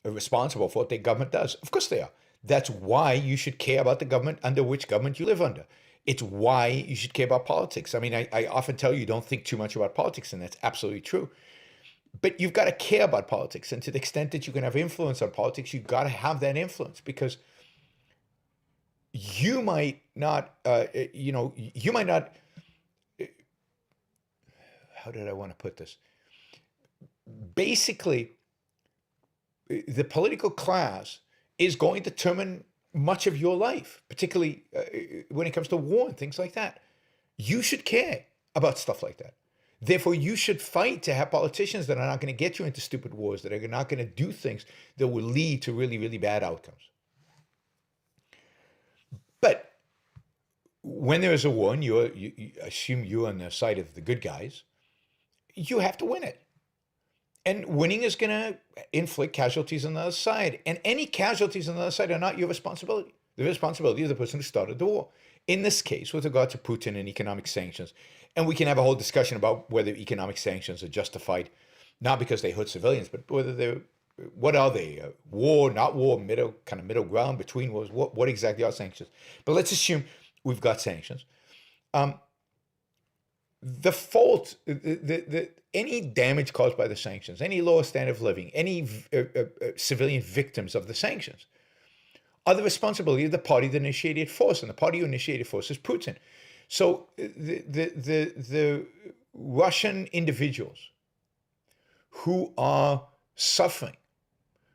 responsible for what their government does. Of course they are. That's why you should care about the government under which government you live under. It's why you should care about politics. I mean, I often tell you don't think too much about politics, and that's absolutely true. But you've got to care about politics, and to the extent that you can have influence on politics, you've got to have that influence, because you might not, how did I want to put this? Basically, the political class is going to determine much of your life, particularly when it comes to war and things like that. You should care about stuff like that. Therefore, you should fight to have politicians that are not going to get you into stupid wars, that are not going to do things that will lead to really, really bad outcomes. But when there is a war and you assume you're on the side of the good guys, you have to win it. And winning is going to inflict casualties on the other side. And any casualties on the other side are not your responsibility. The responsibility of the person who started the war. In this case, with regard to Putin and economic sanctions, and we can have a whole discussion about whether economic sanctions are justified, not because they hurt civilians, but whether they're, what are they? War, not war, middle ground between wars. What exactly are sanctions? But let's assume we've got sanctions. The fault, any damage caused by the sanctions, any lower standard of living, any civilian victims of the sanctions, are the responsibility of the party that initiated force, and the party who initiated force is Putin. So the Russian individuals who are suffering,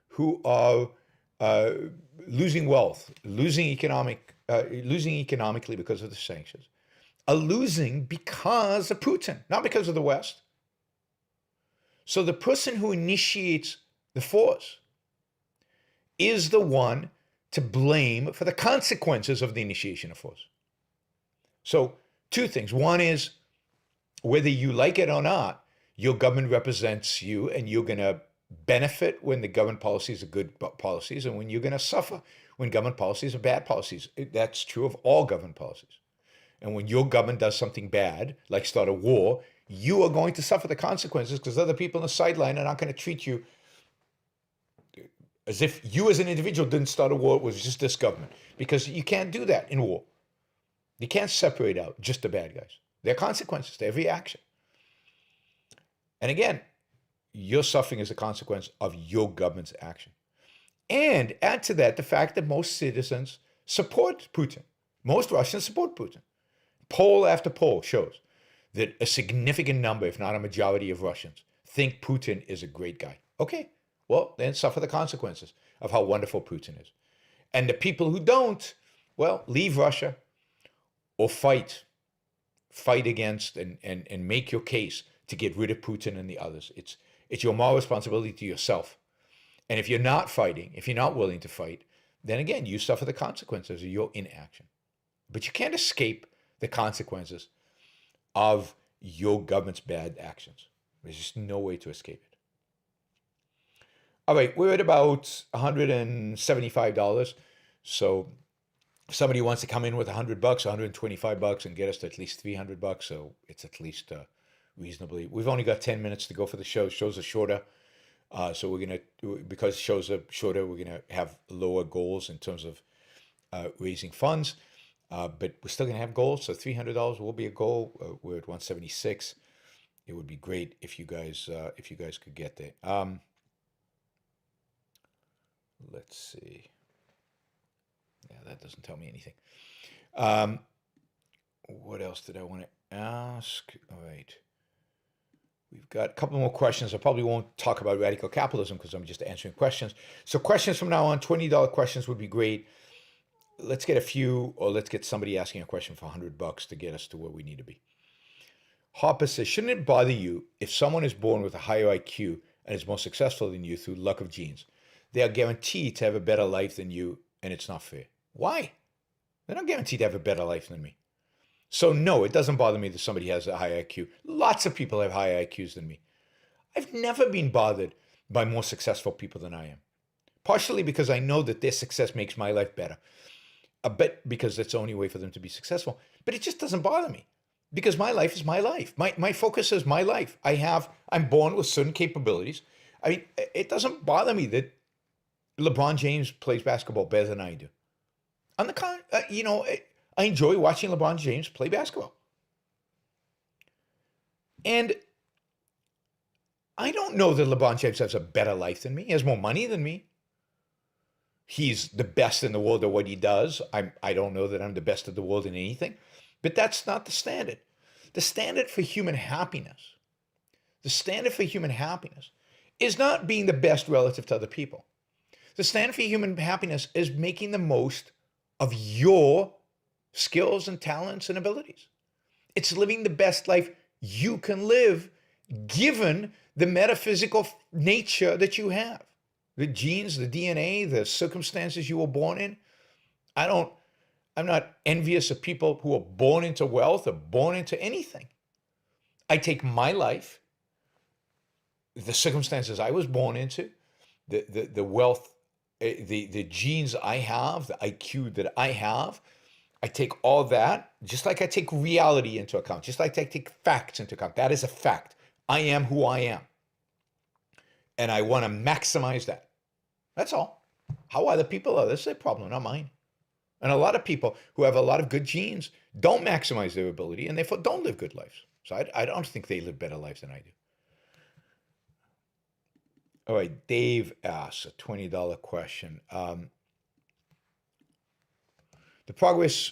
who are losing wealth, losing economically because of the sanctions, are losing because of Putin, not because of the West. So the person who initiates the force is the one to blame for the consequences of the initiation of force. So two things. One is, whether you like it or not, your government represents you, and you're going to benefit when the government policies are good policies, and when you're going to suffer when government policies are bad policies. That's true of all government policies. And when your government does something bad, like start a war, you are going to suffer the consequences, because other people on the sideline are not going to treat you as if you as an individual didn't start a war, it was just this government. Because you can't do that in war. You can't separate out just the bad guys. There are consequences to every action. And again, your suffering is a consequence of your government's action. And add to that the fact that most citizens support Putin. Most Russians support Putin. Poll after poll shows that a significant number, if not a majority of Russians, think Putin is a great guy. Okay, well, then suffer the consequences of how wonderful Putin is. And the people who don't, well, leave Russia or fight against and make your case to get rid of Putin and the others. It's your moral responsibility to yourself. And if you're not fighting, if you're not willing to fight, then again, you suffer the consequences of your inaction. But you can't escape the consequences of your government's bad actions. There's just no way to escape it. All right, we're at about $175. So if somebody wants to come in with $100, $125, and get us to at least $300, so it's at least reasonably. We've only got 10 minutes to go for the show. Shows are shorter. So we're going to, because shows are shorter, we're going to have lower goals in terms of raising funds. But we're still going to have goals. So $300 will be a goal. We're at 176. It would be great if you guys could get there. Let's see. Yeah, that doesn't tell me anything. What else did I want to ask? All right. We've got a couple more questions. I probably won't talk about radical capitalism because I'm just answering questions. So questions from now on, $20 questions would be great. Let's get a few, or let's get somebody asking a question for $100 to get us to where we need to be. Harper says, shouldn't it bother you if someone is born with a higher IQ and is more successful than you through luck of genes? They are guaranteed to have a better life than you, and it's not fair. Why? They're not guaranteed to have a better life than me. So no, it doesn't bother me that somebody has a high IQ. Lots of people have higher IQs than me. I've never been bothered by more successful people than I am. Partially because I know that their success makes my life better. A bit because that's the only way for them to be successful. But it just doesn't bother me because my life is my life. My focus is my life. I'm born with certain capabilities. I mean, it doesn't bother me that LeBron James plays basketball better than I do. On the I enjoy watching LeBron James play basketball. And I don't know that LeBron James has a better life than me. He has more money than me. He's the best in the world at what he does. I don't know that I'm the best in the world in anything. But that's not the standard. The standard for human happiness, is not being the best relative to other people. The standard for human happiness is making the most of your skills and talents and abilities. It's living the best life you can live given the metaphysical nature that you have. The genes, the DNA, the circumstances you were born in. I'm not envious of people who are born into wealth or born into anything. I take my life, the circumstances I was born into, the wealth, the genes I have, the IQ that I have. I take all that, just like I take reality into account, just like I take facts into account. That is a fact. I am who I am. And I want to maximize that. That's all. How other people are, that's their problem, not mine. And a lot of people who have a lot of good genes don't maximize their ability and therefore don't live good lives. So I don't think they live better lives than I do. All right, Dave asks a $20 question. The progress,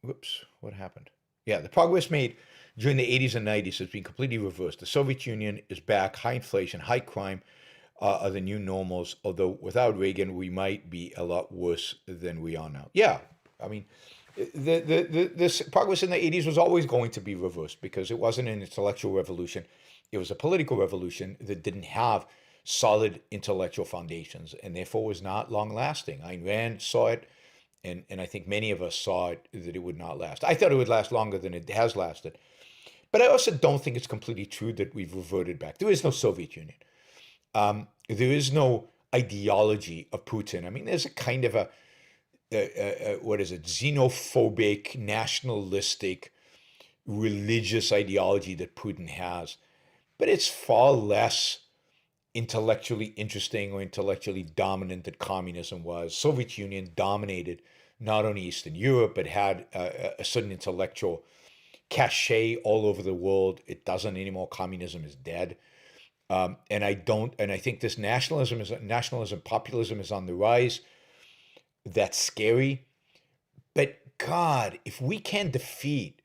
whoops, what happened? Yeah, the progress made during the 80s and 90s has been completely reversed. The Soviet Union is back, high inflation, high crime are the new normals, although without Reagan, we might be a lot worse than we are now. Yeah, I mean, this progress in the 80s was always going to be reversed because it wasn't an intellectual revolution. It was a political revolution that didn't have solid intellectual foundations and therefore was not long lasting. Ayn Rand saw it, and I think many of us saw it, that it would not last. I thought it would last longer than it has lasted. But I also don't think it's completely true that we've reverted back. There is no Soviet Union. There is no ideology of Putin. I mean, there's a kind of what is it, xenophobic, nationalistic, religious ideology that Putin has. But it's far less intellectually interesting or intellectually dominant than communism was. Soviet Union dominated not only Eastern Europe, but had a certain intellectual cachet all over the world. It doesn't anymore. Communism is dead. And I think this nationalism, populism is on the rise. That's scary. But God, if we can defeat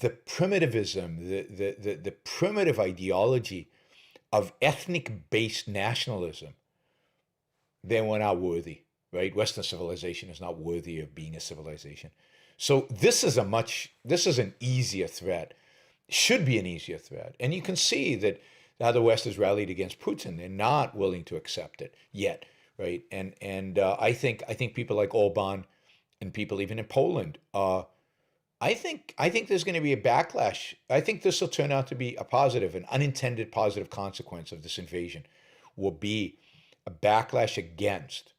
the primitivism, the primitive ideology of ethnic-based nationalism, then we're not worthy, right? Western civilization is not worthy of being a civilization. So this is an easier threat, should be an easier threat. And you can see that now the West has rallied against Putin. They're not willing to accept it yet, right? And I think people like Orban and people even in Poland, I think there's going to be a backlash. I think this will turn out to be a positive, an unintended positive consequence of this invasion will be a backlash against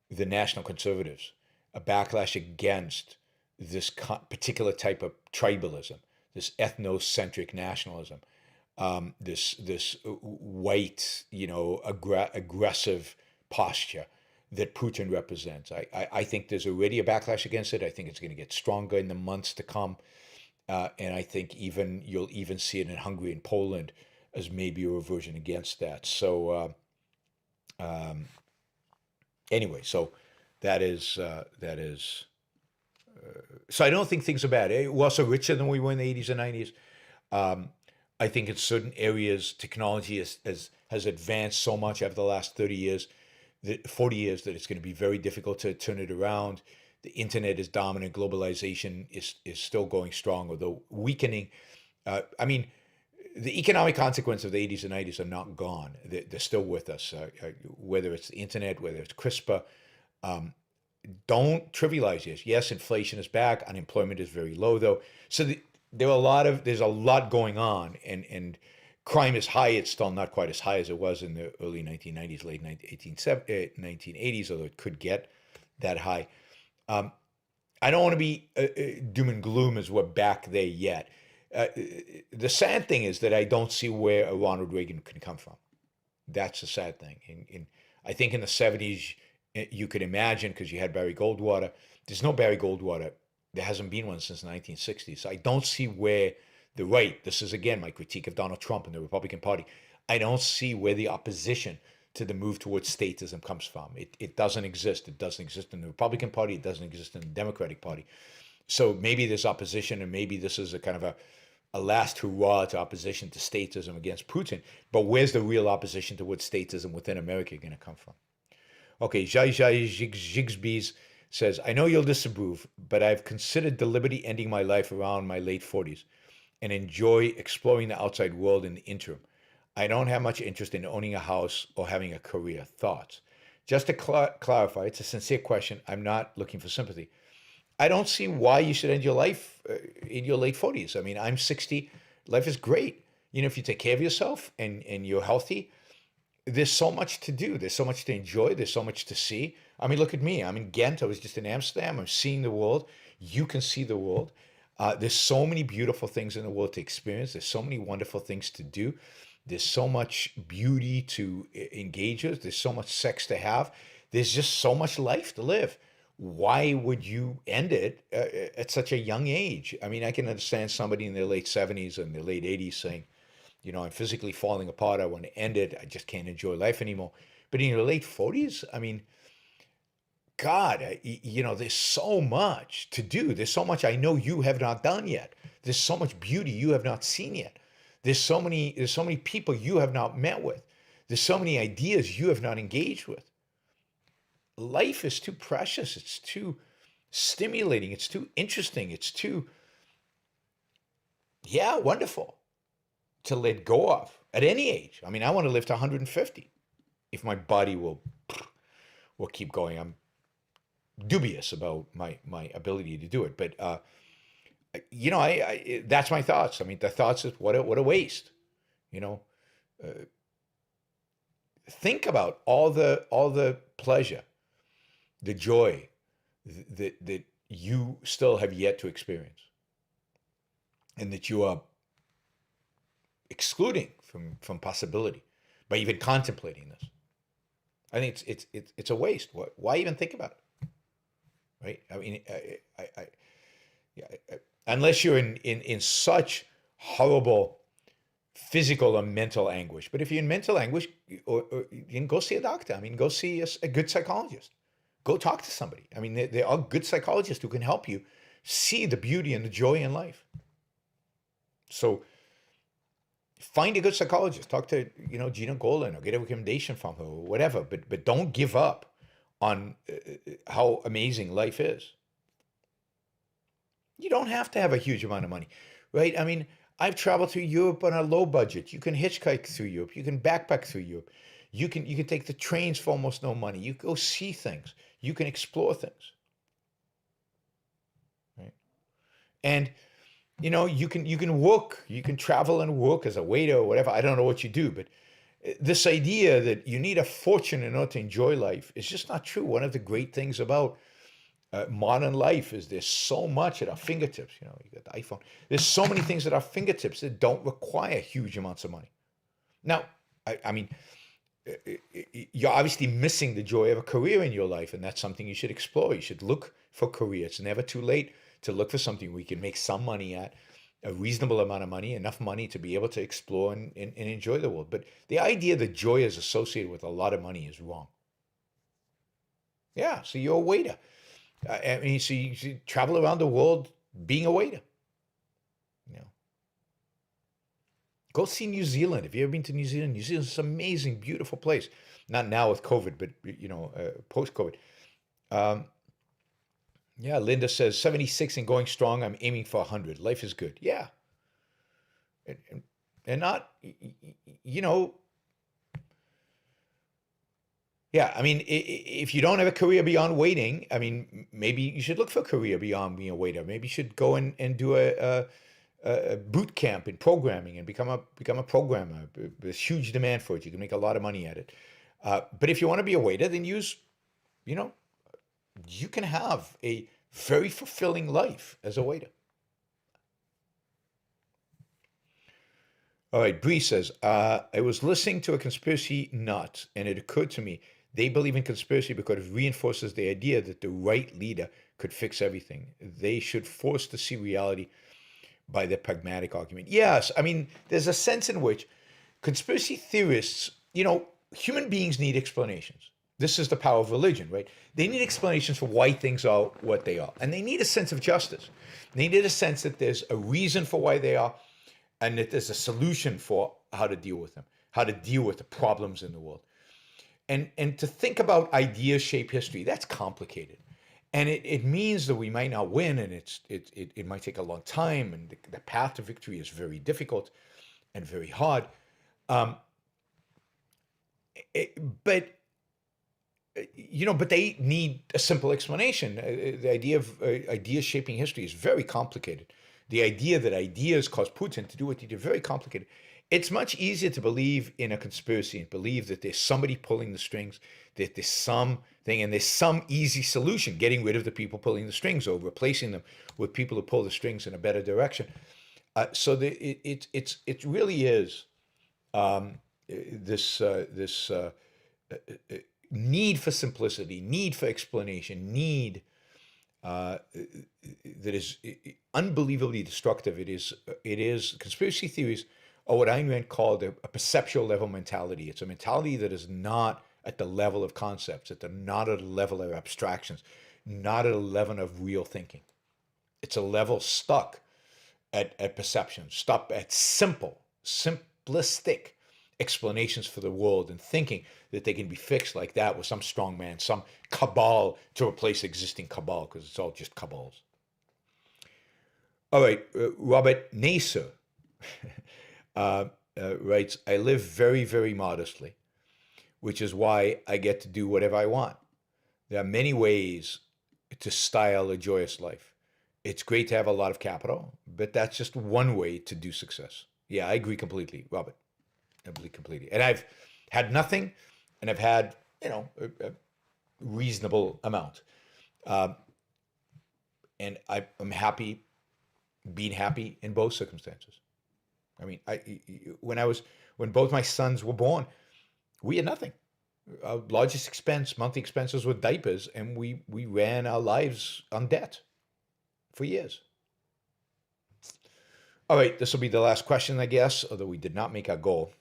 the national conservatives, a backlash against this particular type of tribalism, this ethnocentric nationalism, this white, aggressive posture that Putin represents. I think there's already a backlash against it. I think it's going to get stronger in the months to come. And I think you'll even see it in Hungary and Poland as maybe a reversion against that. So anyway, so that is. So I don't think things are bad. We're also richer than we were in the 80s and 90s. I think in certain areas, technology has advanced so much over the last 40 years, that it's going to be very difficult to turn it around. The internet is dominant. Globalization is still going strong, although weakening. I mean, the economic consequences of the 80s and 90s are not gone. They're still with us, whether it's the internet, whether it's CRISPR. Don't trivialize this. Yes, inflation is back. Unemployment is very low, though. So there's a lot going on, and crime is high. It's still not quite as high as it was in the early 1990s, late 1980s, although it could get that high. I don't want to be doom and gloom as we're back there yet. The sad thing is that I don't see where a Ronald Reagan can come from. That's the sad thing. I think in the 70s, you could imagine, because you had Barry Goldwater. There's no Barry Goldwater. There hasn't been one since the 1960s. So I don't see where the right, this is again my critique of Donald Trump and the Republican Party, I don't see where the opposition to the move towards statism comes from. It doesn't exist. It doesn't exist in the Republican Party. It doesn't exist in the Democratic Party. So maybe there's opposition, and maybe this is a kind of a last hurrah to opposition to statism against Putin. But where's the real opposition towards statism within America going to come from? Okay, Jigsby's says, I know you'll disapprove, but I've considered deliberately ending my life around my late 40s and enjoy exploring the outside world in the interim. I don't have much interest in owning a house or having a career. Thoughts? Just to clarify, it's a sincere question. I'm not looking for sympathy. I don't see why you should end your life in your late 40s. I mean, I'm 60. Life is great. You know, if you take care of yourself and you're healthy, there's so much to do. There's so much to enjoy. There's so much to see. I mean, look at me. I'm in Ghent. I was just in Amsterdam. I'm seeing the world. You can see the world. There's so many beautiful things in the world to experience. There's so many wonderful things to do. There's so much beauty to engage with. There's so much sex to have. There's just so much life to live. Why would you end it at such a young age? I mean, I can understand somebody in their late 70s and their late 80s saying, you know, I'm physically falling apart. I want to end it. I just can't enjoy life anymore. But in your late 40s, I mean, God, you know, there's so much to do. There's so much I know you have not done yet. There's so much beauty you have not seen yet. There's so many people you have not met with. There's so many ideas you have not engaged with. Life is too precious. It's too stimulating. It's too interesting. It's too, yeah, wonderful to let go of at any age. I mean, I want to live to 150 if my body will keep going. I'm dubious about my ability to do it, but you know, I that's my thoughts. I mean, the thoughts is what a waste. You know, think about all the pleasure, the joy that you still have yet to experience, and that you are excluding from possibility by even contemplating this. I think it's a waste. Why even think about it, right? I mean, yeah, unless you're in such horrible physical or mental anguish. But if you're in mental anguish, or you can go see a doctor. I mean, go see a good psychologist. Go talk to somebody. I mean, there are good psychologists who can help you see the beauty and the joy in life. So find a good psychologist. Talk to, you know, Gina Golan, or get a recommendation from her, or whatever. But don't give up on how amazing life is. You don't have to have a huge amount of money, right? I mean, I've traveled through Europe on a low budget. You can hitchhike through Europe. You can backpack through Europe. You can take the trains for almost no money. You go see things. You can explore things, right? And you know, you can work. You can travel and work as a waiter or whatever. I don't know what you do, but this idea that you need a fortune in order to enjoy life is just not true. One of the great things about modern life is there's so much at our fingertips. You know, you got the iPhone. There's so many things at our fingertips that don't require huge amounts of money. Now, I mean, you're obviously missing the joy of a career in your life, and that's something you should explore. You should look for career. It's never too late to look for something where you can make some money at, a reasonable amount of money, enough money to be able to explore and enjoy the world. But the idea that joy is associated with a lot of money is wrong. Yeah, so you're a waiter. I mean, so you travel around the world being a waiter. You know, go see New Zealand. Have you ever been to New Zealand? New Zealand's an amazing, beautiful place. Not now with COVID, but you know, post-COVID. Yeah, Linda says 76 and going strong. I'm aiming for 100. Life is good. Yeah, and not, you know. Yeah, I mean, if you don't have a career beyond waiting, I mean, maybe you should look for a career beyond being a waiter. Maybe you should go and do a boot camp in programming and become a programmer. There's huge demand for it. You can make a lot of money at it. But if you want to be a waiter, then you know, you can have a very fulfilling life as a waiter. All right, Bree says, I was listening to a conspiracy nut, and it occurred to me they believe in conspiracy because it reinforces the idea that the right leader could fix everything. They should force to see reality by the pragmatic argument. Yes, I mean, there's a sense in which conspiracy theorists, you know, human beings need explanations. This is the power of religion, right? They need explanations for why things are what they are. And they need a sense of justice. They need a sense that there's a reason for why they are, and that there's a solution for how to deal with them, how to deal with the problems in the world. And to think about ideas shape history, that's complicated. And it means that we might not win, and it might take a long time, and the path to victory is very difficult and very hard. Um, but but they need a simple explanation. The idea of ideas shaping history is very complicated. The idea that ideas cause Putin to do what he did, very complicated. It's much easier to believe in a conspiracy and believe that there's somebody pulling the strings, that there's something, and there's some easy solution, getting rid of the people pulling the strings or replacing them with people who pull the strings in a better direction. It really is this need for simplicity, need for explanation, need that is unbelievably destructive. It is conspiracy theories are what Ayn Rand called a perceptual level mentality. It's a mentality that is not at the level of concepts, not at the level of abstractions, not at a level of real thinking. It's a level stuck at perception, stuck at simplistic explanations for the world, and thinking that they can be fixed like that with some strong man, some cabal to replace existing cabal, because it's all just cabals. All right, Robert Naser writes, I live very, very modestly, which is why I get to do whatever I want. There are many ways to style a joyous life. It's great to have a lot of capital, but that's just one way to do success. Yeah, I agree completely, Robert. I believe completely. And I've had nothing, and I've had, a reasonable amount. And I'm happy, being happy in both circumstances. I mean, when both my sons were born, we had nothing. Our largest expense, monthly expenses, were diapers, and we ran our lives on debt for years. All right, this will be the last question, I guess, although we did not make our goal.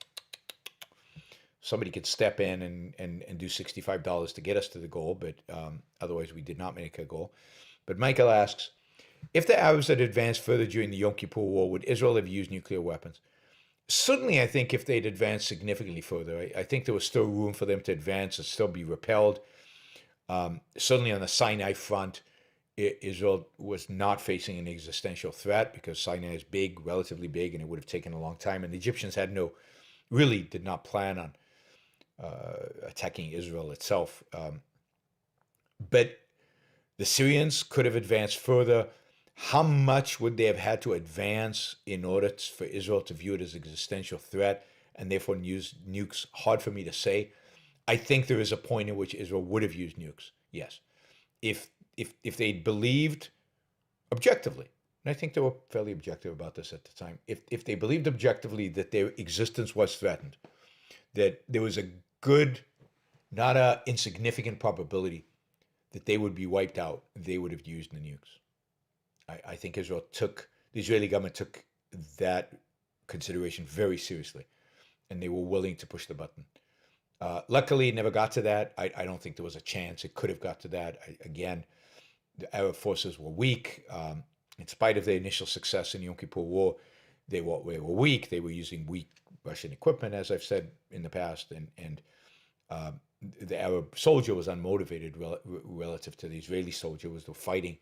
Somebody could step in and do $65 to get us to the goal, but otherwise we did not make a goal. But Michael asks, if the Arabs had advanced further during the Yom Kippur War, would Israel have used nuclear weapons? Certainly, I think if they'd advanced significantly further, I think there was still room for them to advance and still be repelled. Certainly on the Sinai front, Israel was not facing an existential threat because Sinai is big, relatively big, and it would have taken a long time. And the Egyptians really did not plan on attacking Israel itself. But the Syrians could have advanced further. How much would they have had to advance in order for Israel to view it as an existential threat and therefore use nukes? Hard for me to say. I think there is a point in which Israel would have used nukes, yes. If they'd believed objectively, and I think they were fairly objective about this at the time, if they believed objectively that their existence was threatened, that there was a good, not a insignificant probability that they would be wiped out, they would have used the nukes. I think the Israeli government took that consideration very seriously, and they were willing to push the button. Luckily, it never got to that. I don't think there was a chance it could have got to that. Again, the Arab forces were weak. In spite of their initial success in the Yom Kippur War, they were weak. They were using weak Russian equipment, as I've said in the past, and the Arab soldier was unmotivated relative to the Israeli soldier, was fighting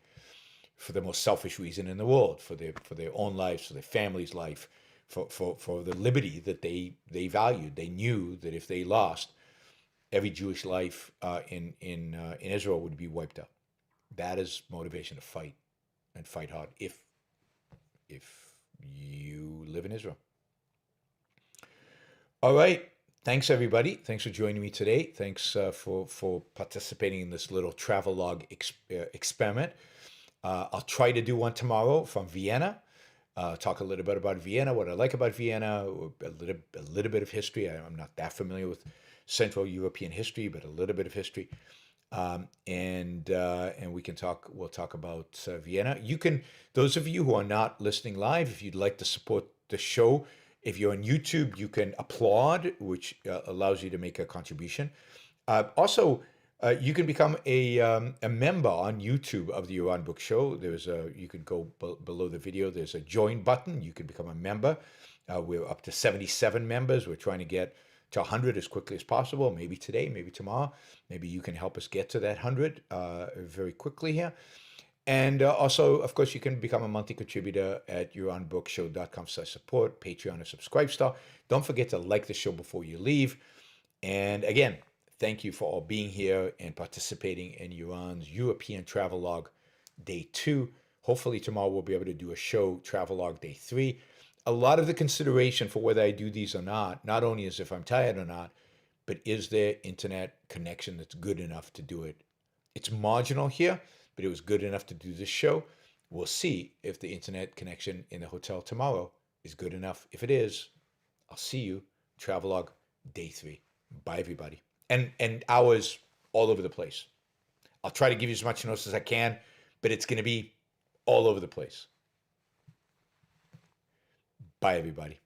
for the most selfish reason in the world, for their own lives, for their family's life, for the liberty that they valued. They knew that if they lost, every Jewish life in Israel would be wiped out. That is motivation to fight, and fight hard if you live in Israel. All right. Thanks, everybody. Thanks for joining me today. Thanks for participating in this little travelogue experiment. I'll try to do one tomorrow from Vienna. Talk a little bit about Vienna, what I like about Vienna, a little bit of history. I'm not that familiar with Central European history, but a little bit of history. And we'll talk about Vienna. You can, those of you who are not listening live, if you'd like to support the show, if you're on YouTube, you can applaud, which allows you to make a contribution. Also, you can become a member on YouTube of the Iran Book Show. You can go below the video. There's a join button. You can become a member. We're up to 77 members. We're trying to get to 100 as quickly as possible. Maybe today, maybe tomorrow. Maybe you can help us get to that 100 very quickly here. And also, of course, you can become a monthly contributor at youronbookshow.com/support, Patreon, or Subscribe Star. Don't forget to like the show before you leave. And again, thank you for all being here and participating in Yuran's European Travelogue Day 2. Hopefully tomorrow we'll be able to do a show, Travelogue Day 3. A lot of the consideration for whether I do these or not only is if I'm tired or not, but is there internet connection that's good enough to do it? It's marginal here, but it was good enough to do this show. We'll see if the internet connection in the hotel tomorrow is good enough. If it is, I'll see you, Travelogue Day 3. Bye, everybody. And hours all over the place. I'll try to give you as much notice as I can, but it's going to be all over the place. Bye, everybody.